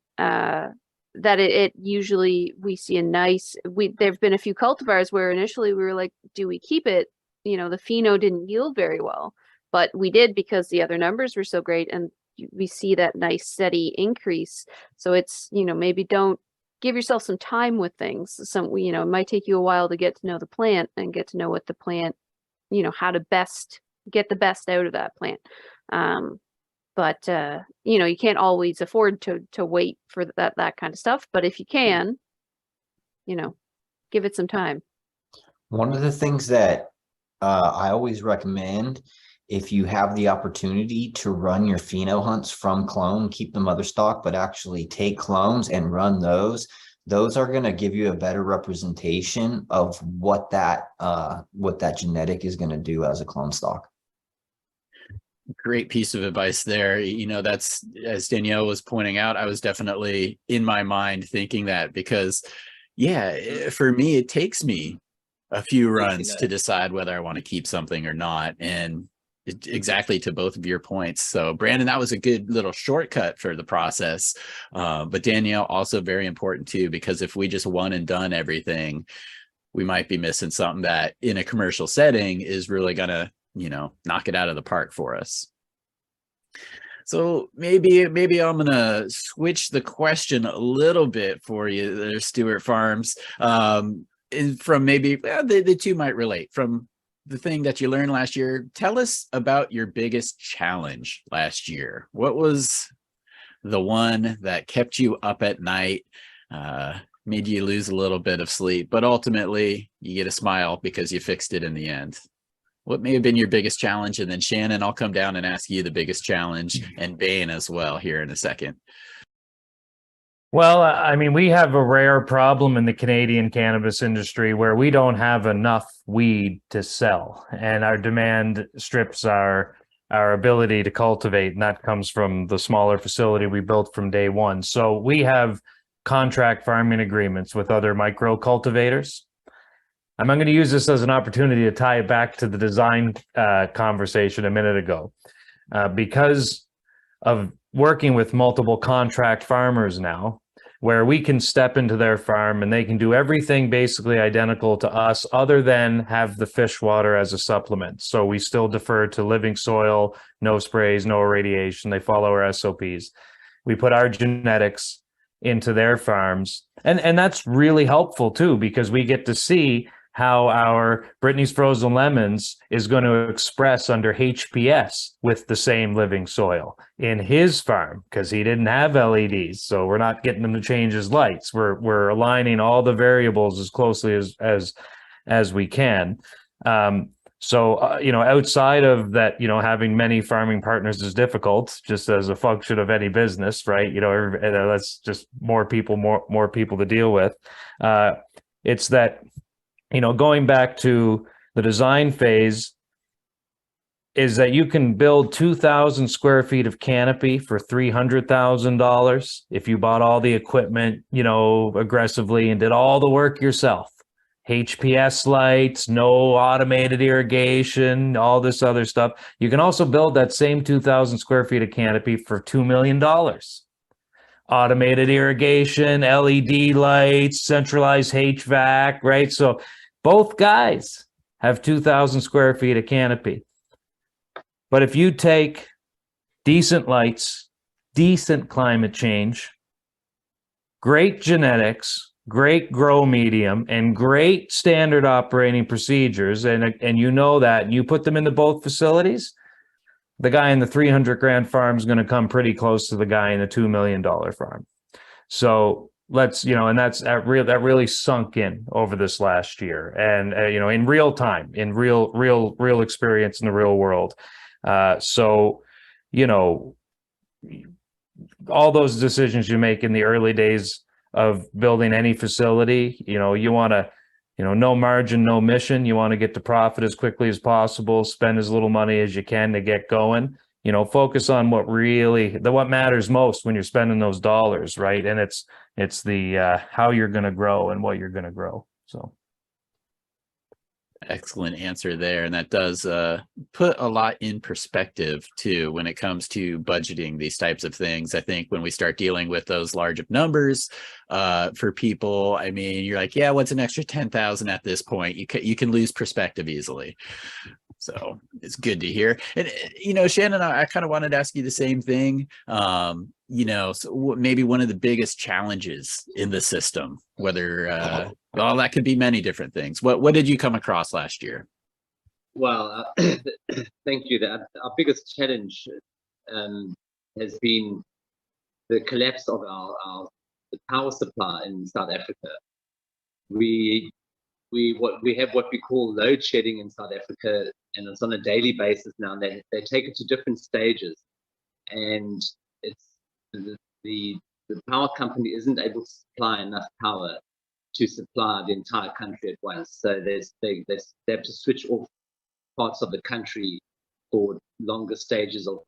usually, we see a nice, there've been a few cultivars where initially we were like, do we keep it? You know, the pheno didn't yield very well, but we did because the other numbers were so great, and we see that nice steady increase. So it's, you know, maybe don't give yourself some time with things. You know, it might take you a while to get to know the plant and get to know what the plant, you know, how to best get the best out of that plant. But you know, you can't always afford to wait for that kind of stuff. But if you can, you know, give it some time.
One of the things that I always recommend, if you have the opportunity to run your pheno hunts from clone, keep the mother stock, but actually take clones and run those are going to give you a better representation of what that genetic is going to do as a clone stock.
Great piece of advice there. You know, that's, as Danielle was pointing out, I was definitely in my mind thinking that, because yeah, for me, it takes me a few runs to decide whether I want to keep something or not. And exactly to both of your points. So Brandon, that was a good little shortcut for the process. But Danielle, also very important too, because if we just one and done everything, we might be missing something that in a commercial setting is really gonna, you know, knock it out of the park for us. So maybe I'm gonna switch the question a little bit for you there, Stewart Farms. From maybe the two might relate. From the thing that you learned last year, tell us about your biggest challenge last year. What was the one that kept you up at night, made you lose a little bit of sleep, but ultimately you get a smile because you fixed it in the end? What may have been your biggest challenge? And then Shannon, I'll come down and ask you the biggest challenge, and Bain as well here in a second.
Well, I mean, we have a rare problem in the Canadian cannabis industry where we don't have enough weed to sell, and our demand strips our ability to cultivate, and that comes from the smaller facility we built from day one. So we have contract farming agreements with other micro cultivators. I'm going to use this as an opportunity to tie it back to the design conversation a minute ago. Because of working with multiple contract farmers now, where we can step into their farm and they can do everything basically identical to us, other than have the fish water as a supplement. So we still defer to living soil, no sprays, no irradiation. They follow our SOPs. We put our genetics into their farms. And that's really helpful too, because we get to see how our Brittany's Frozen Lemons is going to express under HPS with the same living soil in his farm, because he didn't have LEDs. So we're not getting them to change his lights. We're aligning all the variables as closely as we can. So, you know, outside of that, you know, having many farming partners is difficult, just as a function of any business, right? You know, that's just more people to deal with. It's that, you know, going back to the design phase, is that you can build 2,000 square feet of canopy for $300,000 if you bought all the equipment, you know, aggressively and did all the work yourself. HPS lights, no automated irrigation, all this other stuff. You can also build that same 2,000 square feet of canopy for $2 million. Automated irrigation, LED lights, centralized HVAC, right? So both guys have 2,000 square feet of canopy. But if you take decent lights, decent climate change, great genetics, great grow medium, and great standard operating procedures, and you know that, and you put them into both facilities, the guy in the 300 grand farm is going to come pretty close to the guy in the $2 million farm. So let's, and that really sunk in over this last year, and in real time, in real experience in the real world. So all those decisions you make in the early days of building any facility, you want to, no margin, no mission. You want to get to profit as quickly as possible, spend as little money as you can to get going, focus on what matters most when you're spending those dollars, right? And it's the how you're going to grow and what you're going to grow. So
excellent answer there. And that does put a lot in perspective too when it comes to budgeting these types of things. I think when we start dealing with those large of numbers for people, I mean, you're like, yeah, what's an extra 10,000 at this point? You can lose perspective easily. So it's good to hear. And, Shannon, I kind of wanted to ask you the same thing. So maybe one of the biggest challenges in the system, whether, well, that could be many different things. What did you come across last year?
Well, thank you. Our biggest challenge has been the collapse of the power supply in South Africa. We have what we call load shedding in South Africa, and it's on a daily basis now. And they take it to different stages, and it's the power company isn't able to supply enough power to supply the entire country at once. So they have to switch off parts of the country for longer stages of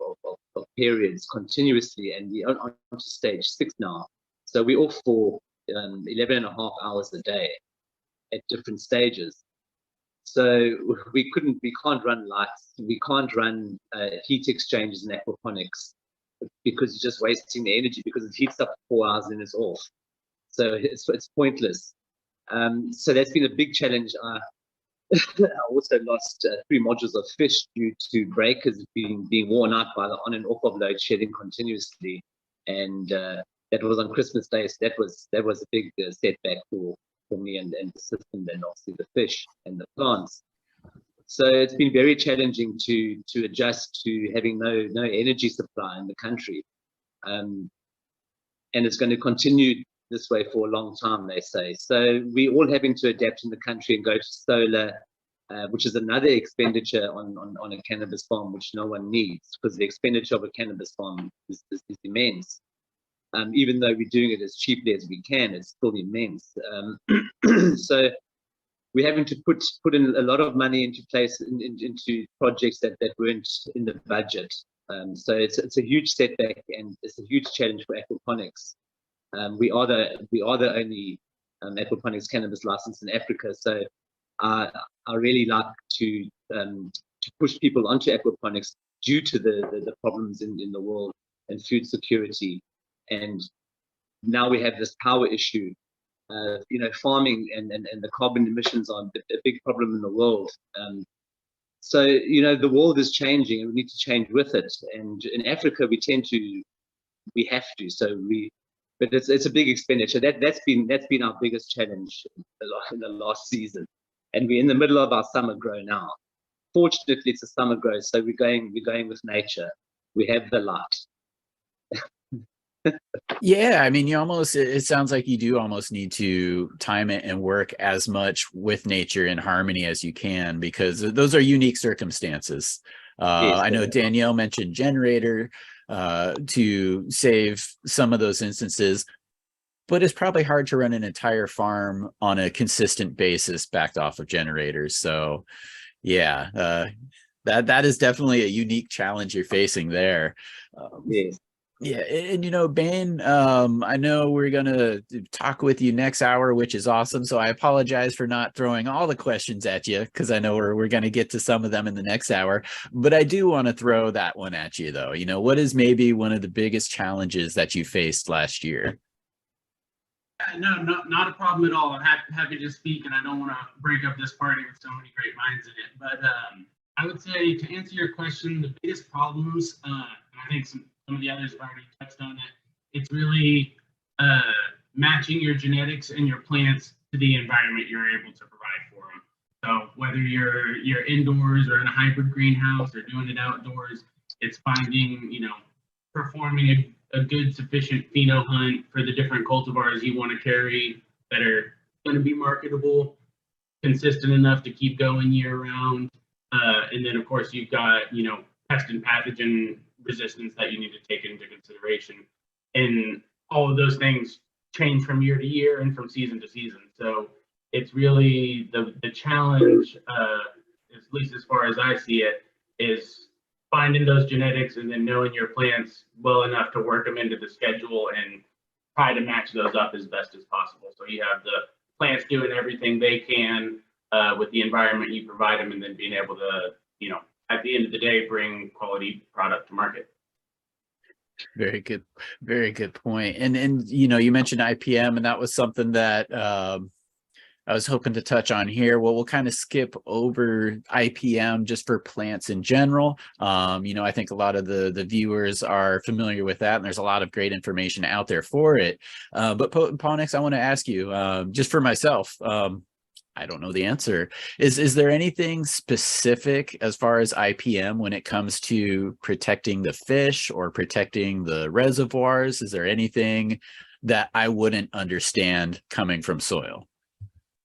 periods continuously, and we're on to stage 6 now. So we're off for 11.5 hours a day at different stages. So we can't run lights, we can't run heat exchangers in aquaponics, because you're just wasting the energy, because it heats up for 4 hours and it's off. So it's pointless. So that's been a big challenge. I also lost 3 modules of fish due to breakers being worn out by the on and off of load shedding continuously, and that was on Christmas Day. So that was a big setback for me and the system, and obviously the fish and the plants. So it's been very challenging to adjust to having no energy supply in the country, and it's going to continue this way for a long time, they say. So we're all having to adapt in the country and go to solar, which is another expenditure on a cannabis farm, which no one needs, because the expenditure of a cannabis farm is immense. Even though we're doing it as cheaply as we can, it's still immense. So we're having to put in a lot of money into place into projects that weren't in the budget. So it's a huge setback, and it's a huge challenge for aquaponics. We are the only aquaponics cannabis license in Africa. So I really like to push people onto aquaponics due to the problems in the world and food security. And now we have this power issue. Farming and the carbon emissions are a big problem in the world. So the world is changing, and we need to change with it. And in Africa, we have to. But it's a big expenditure. That's been our biggest challenge in the last season. And we're in the middle of our summer grow now. Fortunately, it's a summer grow, so we're going with nature. We have the light.
Yeah, I mean, it sounds like you do almost need to time it and work as much with nature in harmony as you can, because those are unique circumstances.
Yes,
I know Danielle mentioned generator to save some of those instances, but it's probably hard to run an entire farm on a consistent basis backed off of generators. So yeah, that is definitely a unique challenge you're facing there.
Yes.
Yeah, and Bain, I know we're gonna talk with you next hour, which is awesome. So I apologize for not throwing all the questions at you, because I know we're gonna get to some of them in the next hour. But I do want to throw that one at you, though. What is maybe one of the biggest challenges that you faced last year?
No, not a problem at all. I'm happy to speak, and I don't want to break up this party with so many great minds in it. But I would say, to answer your question, the biggest problems, and I think some of the others have already touched on it, it's really matching your genetics and your plants to the environment you're able to provide for them. So whether you're indoors or in a hybrid greenhouse or doing it outdoors, it's finding, performing a good sufficient pheno hunt for the different cultivars you want to carry that are going to be marketable, consistent enough to keep going year round. And then of course you've got, pest and pathogen resistance that you need to take into consideration. And all of those things change from year to year and from season to season. So it's really the challenge, at least as far as I see it, is finding those genetics and then knowing your plants well enough to work them into the schedule and try to match those up as best as possible. So you have the plants doing everything they can with the environment you provide them, and then being able to, at the end of the day, bring quality product to market.
Very good point. And you mentioned IPM, and that was something that I was hoping to touch on here. Well, we'll kind of skip over IPM just for plants in general. I think a lot of the viewers are familiar with that, and there's a lot of great information out there for it. But Ponics, I want to ask you, just for myself, I don't know the answer. Is there anything specific as far as IPM when it comes to protecting the fish or protecting the reservoirs? Is there anything that I wouldn't understand coming from soil?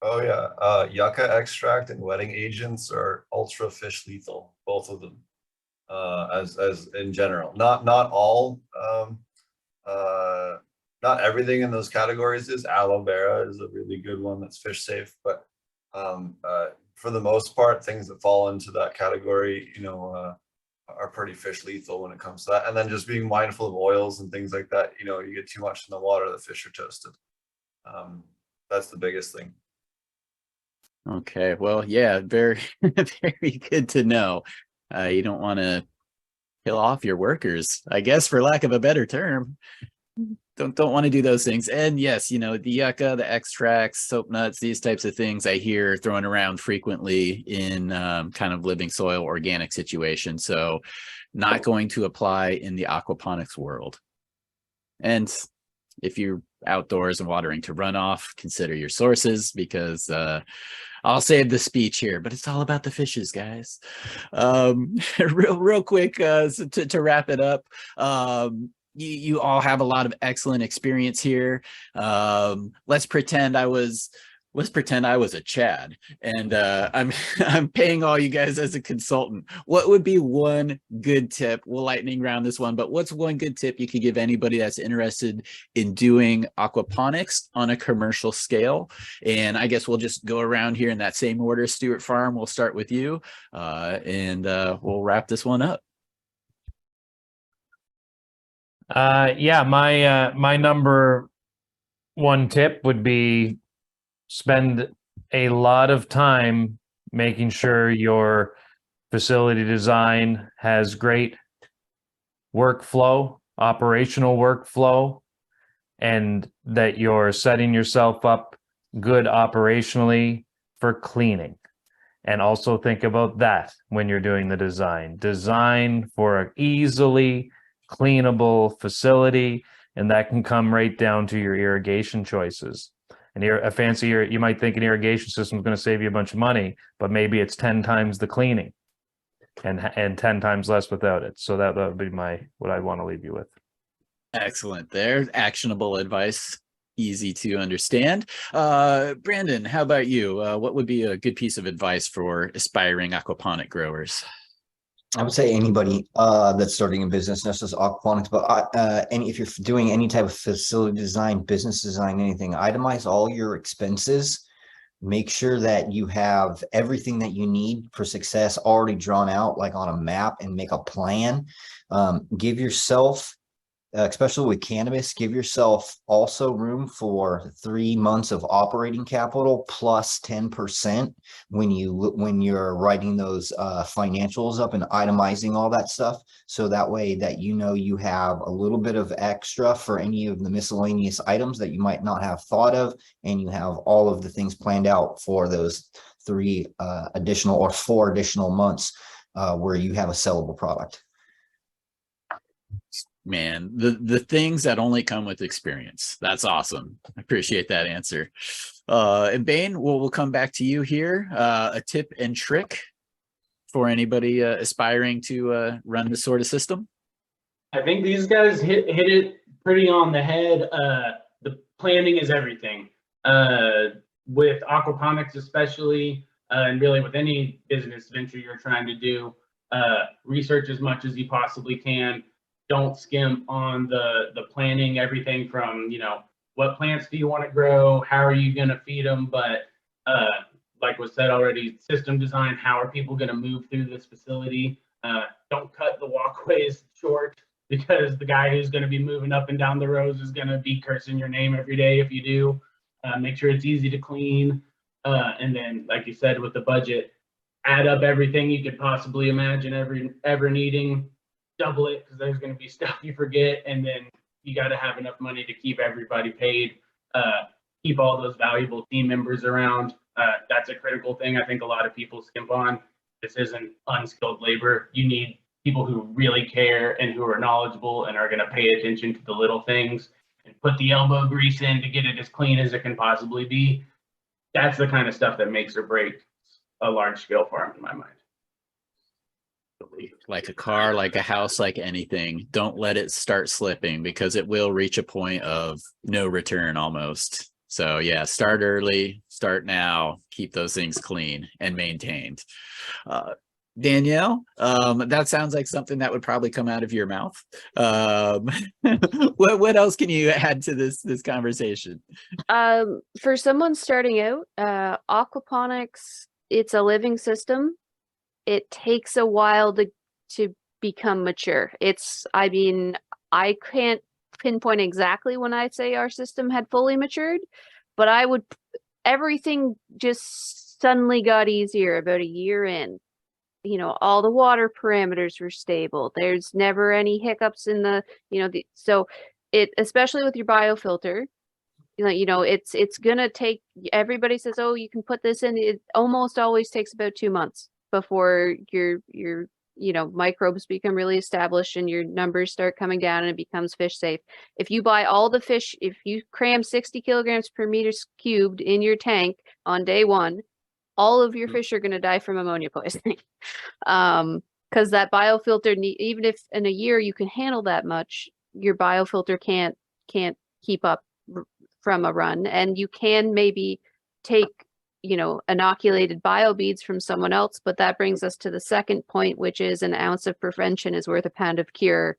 Oh yeah, yucca extract and wetting agents are ultra fish lethal, both of them. As in general, not all, not everything in those categories is. Aloe vera is a really good one that's fish safe, but for the most part, things that fall into that category, are pretty fish lethal when it comes to that. And then just being mindful of oils and things like that. You get too much in the water, the fish are toasted. That's the biggest thing.
Okay, well, yeah, very, very good to know. You don't want to kill off your workers, I guess, for lack of a better term. Don't want to do those things. And yes, the yucca, the extracts, soap nuts, these types of things I hear thrown around frequently in kind of living soil organic situations. So not going to apply in the aquaponics world. And if you're outdoors and watering to runoff, consider your sources, because I'll save the speech here, but it's all about the fishes, guys. Real quick, to wrap it up, you all have a lot of excellent experience here. Let's pretend I was a Chad, and I'm paying all you guys as a consultant. What would be one good tip? We'll lightning round this one, but what's one good tip you could give anybody that's interested in doing aquaponics on a commercial scale? And I guess we'll just go around here in that same order. Stewart Farm, we'll start with you, and we'll wrap this one up.
Yeah, my number one tip would be spend a lot of time making sure your facility design has great workflow, operational workflow, and that you're setting yourself up good operationally for cleaning. And also think about that when you're doing the design. Design for an easily cleanable facility, and that can come right down to your irrigation choices. And you might think an irrigation system is going to save you a bunch of money, but maybe it's 10 times the cleaning and 10 times less without it. So that would be what I'd want to leave you with.
Excellent. There, actionable advice, easy to understand. Brandon, how about you? What would be a good piece of advice for aspiring aquaponic growers?
I would say anybody that's starting a business, not just aquaponics, but if you're doing any type of facility design, business design, anything, itemize all your expenses. Make sure that you have everything that you need for success already drawn out, like on a map, and make a plan. Give yourself, especially with cannabis, give yourself also room for 3 months of operating capital plus 10% when you're writing those financials up and itemizing all that stuff. So that way that you have a little bit of extra for any of the miscellaneous items that you might not have thought of, and you have all of the things planned out for those 3 additional or 4 additional months where you have a sellable product.
Man, the things that only come with experience. That's awesome. I appreciate that answer. And Bain, we'll come back to you here. A tip and trick for anybody aspiring to run this sort of system.
I think these guys hit it pretty on the head. The planning is everything. With aquaponics especially, and really with any business venture you're trying to do, research as much as you possibly can. Don't skimp on the planning, everything from, what plants do you want to grow? How are you going to feed them? But like was said already, system design, how are people going to move through this facility? Don't cut the walkways short, because the guy who's going to be moving up and down the rows is going to be cursing your name every day if you do. Make sure it's easy to clean. And then, like you said, with the budget, add up everything you could possibly imagine ever needing. Double it, because there's going to be stuff you forget, and then you got to have enough money to keep everybody paid, keep all those valuable team members around. That's a critical thing I think a lot of people skimp on. This isn't unskilled labor. You need people who really care and who are knowledgeable and are going to pay attention to the little things and put the elbow grease in to get it as clean as it can possibly be. That's the kind of stuff that makes or breaks a large scale farm in my mind.
Like a car, like a house, like anything, don't let it start slipping, because it will reach a point of no return almost. So yeah, start early, start now, keep those things clean and maintained. Danielle, that sounds like something that would probably come out of your mouth. What else can you add to this conversation?
For someone starting out, aquaponics, it's a living system. It takes a while to become mature. I can't pinpoint exactly when I say our system had fully matured, but everything just suddenly got easier about a year in. All the water parameters were stable. There's never any hiccups in so it, especially with your biofilter, it's gonna take, everybody says, oh, you can put this in. It almost always takes about 2 months before your microbes become really established and your numbers start coming down and it becomes fish safe. If you buy all the fish, if you cram 60 kilograms per meter cubed in your tank on day one, all of your fish are going to die from ammonia poisoning. Because that biofilter, even if in a year you can handle that much, your biofilter can't keep up from a run. And you can maybe take inoculated bio beads from someone else, but that brings us to the second point, which is an ounce of prevention is worth a pound of cure.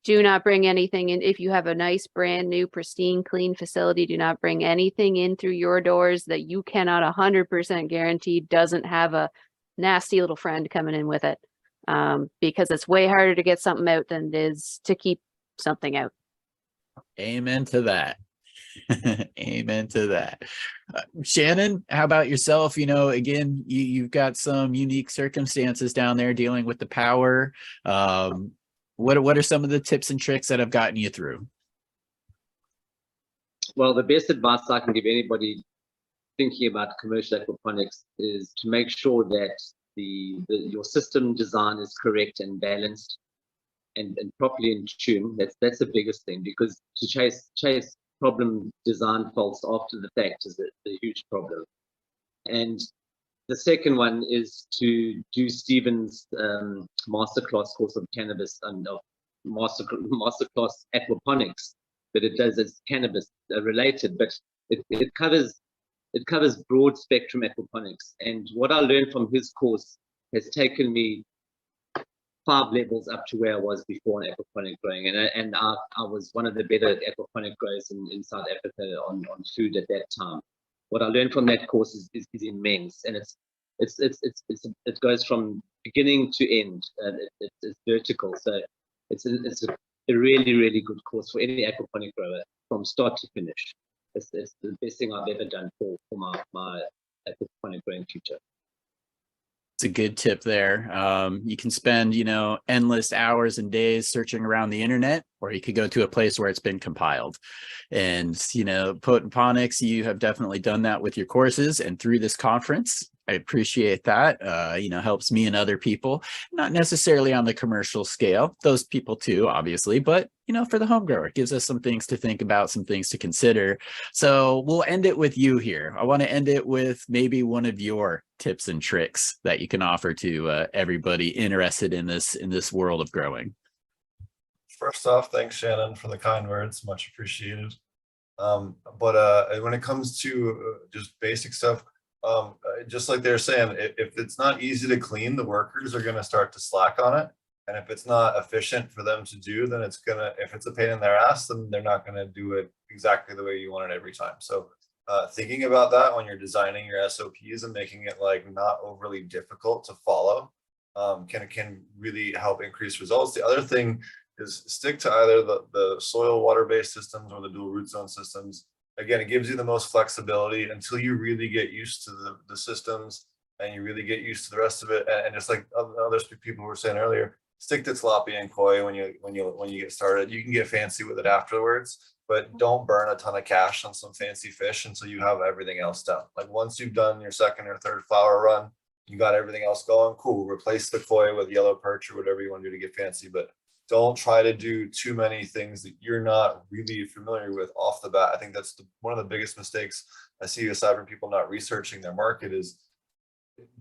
Do not bring anything in. If you have a nice, brand new, pristine, clean facility, do not bring anything in through your doors that you cannot 100% guarantee doesn't have a nasty little friend coming in with it. Because it's way harder to get something out than it is to keep something out.
Amen to that. Amen to that. Shannon, how about yourself? Again, you've got some unique circumstances down there dealing with the power. What are some of the tips and tricks that have gotten you through?
Well, the best advice I can give anybody thinking about commercial aquaponics is to make sure that your system design is correct and balanced and properly in tune. That's the biggest thing, because to chase problem design faults after the fact is a huge problem. And the second one is to do Stephen's masterclass course of cannabis and masterclass aquaponics, but it does as cannabis related, but it covers broad spectrum aquaponics. And what I learned from his course has taken me 5 levels up to where I was before in aquaponic growing, and I was one of the better aquaponic growers in South Africa on food at that time. What I learned from that course is immense, and it goes from beginning to end. It's vertical, so it's a really, really good course for any aquaponic grower from start to finish. It's the best thing I've ever done for my aquaponic growing future.
It's a good tip there. You can spend, endless hours and days searching around the internet, or you could go to a place where it's been compiled. And, Ponics, you have definitely done that with your courses and through this conference. I appreciate that. Helps me and other people, not necessarily on the commercial scale, those people too, obviously, but for the home grower, it gives us some things to think about, some things to consider. So we'll end it with you here. I want to end it with maybe one of your tips and tricks that you can offer to everybody interested in this world of growing.
First off, thanks Shannon for the kind words, much appreciated. But when it comes to just basic stuff, just like they're saying, if it's not easy to clean, the workers are going to start to slack on it. And if it's not efficient for them to do, then if it's a pain in their ass, then they're not going to do it exactly the way you want it every time. So thinking about that when you're designing your SOPs and making it like not overly difficult to follow can really help increase results. The other thing is stick to either the soil water-based systems or the dual root zone systems. Again, it gives you the most flexibility until you really get used to the systems and you really get used to the rest of it. And just like other people were saying earlier, stick to tilapia and koi when you get started. You can get fancy with it afterwards, but don't burn a ton of cash on some fancy fish until you have everything else done. Like once you've done your second or third flower run, you got everything else going, cool. Replace the koi with yellow perch or whatever you want to do to get fancy, but don't try to do too many things that you're not really familiar with off the bat. I think that's one of the biggest mistakes I see aside from people not researching their market is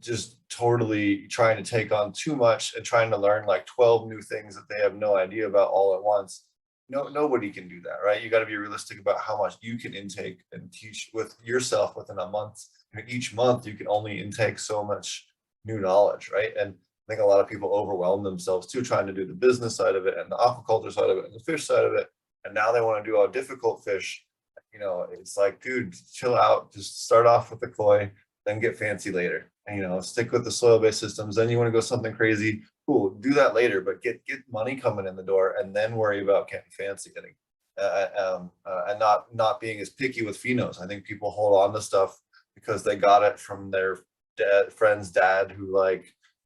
just totally trying to take on too much and trying to learn like 12 new things that they have no idea about all at once. Nobody can do that, right? You got to be realistic about how much you can intake and teach with yourself within a month. Each month you can only intake so much new knowledge, right? And I think a lot of people overwhelm themselves too, trying to do the business side of it and the aquaculture side of it and the fish side of it. And now they want to do all difficult fish. It's like, dude, chill out. Just start off with the koi, then get fancy later. And, stick with the soil-based systems. Then you want to go something crazy. Cool, do that later, but get money coming in the door and then worry about getting fancy. And not being as picky with phenos. I think people hold on to stuff because they got it from their friend's dad who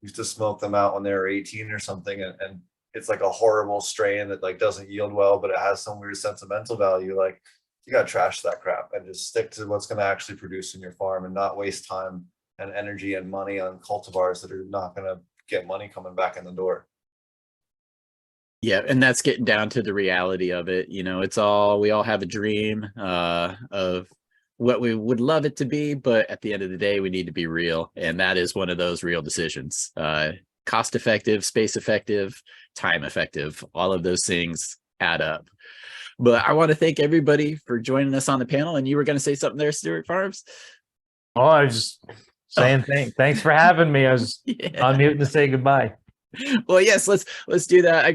used to smoke them out when they were 18 or something, and it's like a horrible strain that doesn't yield well, but it has some weird sentimental value. Like you gotta trash that crap and just stick to what's going to actually produce in your farm and not waste time and energy and money on cultivars that are not going to get money coming back in the door.
Yeah, and that's getting down to the reality of it. We all have a dream of what we would love it to be, but at the end of the day, we need to be real. And that is one of those real decisions. Cost effective, space effective, time effective, all of those things add up. But I want to thank everybody for joining us on the panel. And you were going to say something there, Stewart Farms?
Oh, I was just saying thanks for having me. I was on mute to say goodbye.
Well, yes, let's do that. I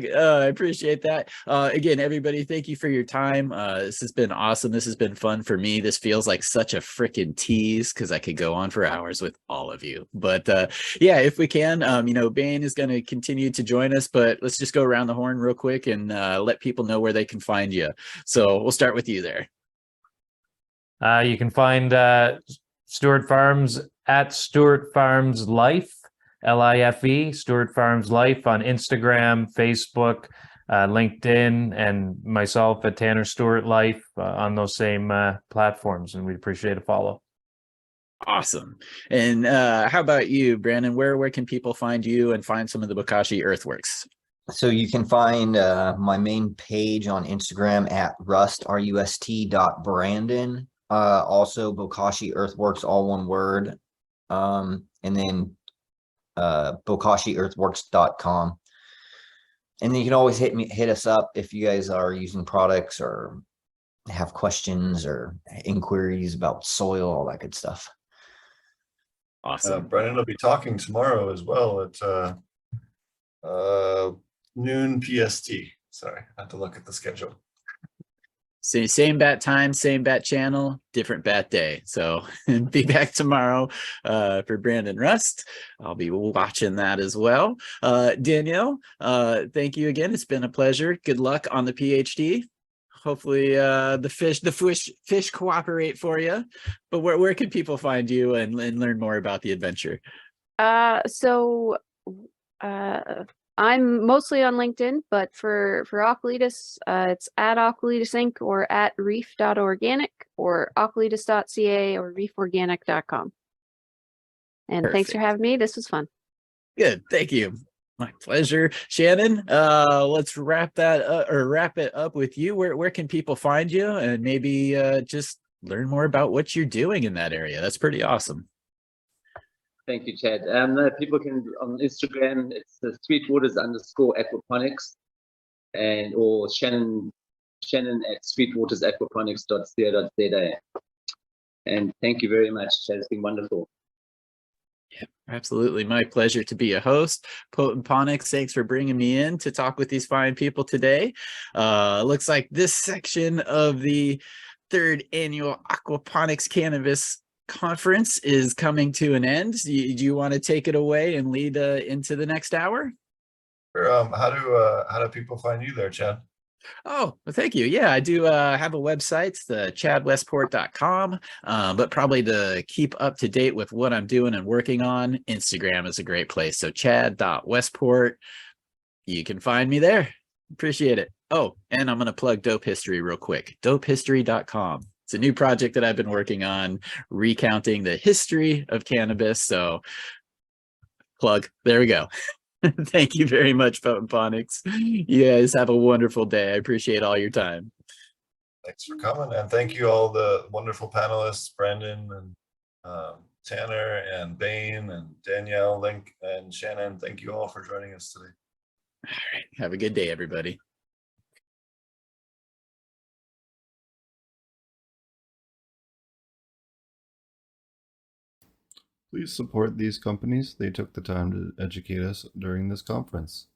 appreciate that. Again, everybody, thank you for your time. This has been awesome. This has been fun for me. This feels like such a freaking tease because I could go on for hours with all of you. But yeah, if we can, Bain is going to continue to join us, but let's just go around the horn real quick and let people know where they can find you. So we'll start with you there.
You can find Stewart Farms at Stewart Farms Life. LIFE, Stewart Farms Life on Instagram, Facebook, LinkedIn, and myself at Tanner Stewart Life on those same platforms. And we appreciate a follow.
Awesome. And how about you, Brandon? Where can people find you and find some of the Bokashi Earthworks?
So you can find my main page on Instagram at rust.brandon. Also Bokashi Earthworks, all one word. And then bokashiearthworks.com. And then you can always hit us up if you guys are using products or have questions or inquiries about soil, all that good stuff.
Awesome.
Brennan will be talking tomorrow as well at noon PST. Sorry, I have to look at the schedule.
Same bat time, same bat channel, different bat day. So be back tomorrow for Brandon Rust. I'll be watching that as well. Danielle, thank you again. It's been a pleasure. Good luck on the PhD. Hopefully the fish cooperate for you. But where can people find you and learn more about the adventure?
I'm mostly on LinkedIn, but for Aqualitas, it's at Aqualitas Inc. or at reef.organic or aqualitas.ca or reeforganic.com. And thanks for
Perfect.
having me. This was fun.
Good. Thank you. My pleasure. Shannon, let's wrap that up, or wrap it up with you. Where can people find you, and maybe just learn more about what you're doing in that area? That's pretty awesome.
Thank you, Chad. People can on Instagram, it's the sweetwaters_aquaponics, and or Shannon at sweetwatersaquaponics.co.za. And thank you very much, Chad. It's been wonderful.
Absolutely. My pleasure to be a host. Ponics, thanks for bringing me in to talk with these fine people today. Looks like this section of the 3rd annual Aquaponics Cannabis Conference is coming to an end. Do you want to take it away and lead into the next hour?
How do people find you there, Chad?
Oh, well, thank you. Yeah, I do have a website, it's the chadwestport.com. But probably to keep up to date with what I'm doing and working on, Instagram is a great place. So chad.westport, you can find me there. Appreciate it. Oh, and I'm going to plug Dope History real quick. Dopehistory.com. It's a new project that I've been working on, recounting the history of cannabis. So plug, there we go. Thank you very much, Ponics. You guys have a wonderful day. I appreciate all your time.
Thanks for coming, and thank you all the wonderful panelists, Brandon and Tanner and Bain and Danielle, Link and Shannon. Thank you all for joining us today.
All right. Have a good day, everybody.
Please support these companies. They took the time to educate us during this conference.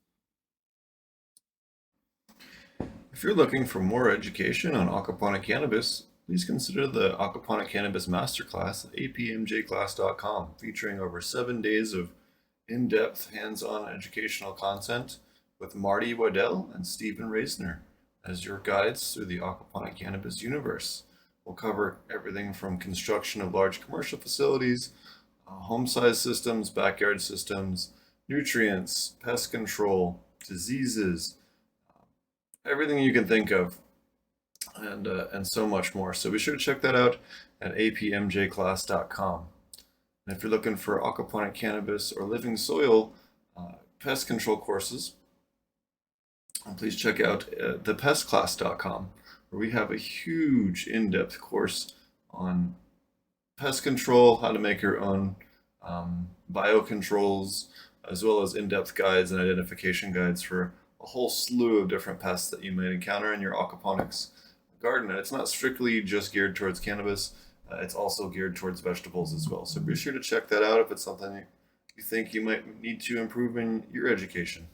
If you're looking for more education on aquaponic cannabis, please consider the Aquaponic Cannabis Masterclass at apmjclass.com, featuring over 7 days of in-depth, hands-on educational content with Marty Waddell and Stephen Reisner as your guides through the aquaponic cannabis universe. We'll cover everything from construction of large commercial facilities, home-sized systems, backyard systems, nutrients, pest control, diseases, everything you can think of, and so much more. So be sure to check that out at apmjclass.com. And if you're looking for aquaponic cannabis or living soil pest control courses, please check out thepestclass.com, where we have a huge in-depth course on pest control, how to make your own biocontrols, as well as in-depth guides and identification guides for a whole slew of different pests that you might encounter in your aquaponics garden. And it's not strictly just geared towards cannabis, it's also geared towards vegetables as well. So be sure to check that out if it's something you think you might need to improve in your education.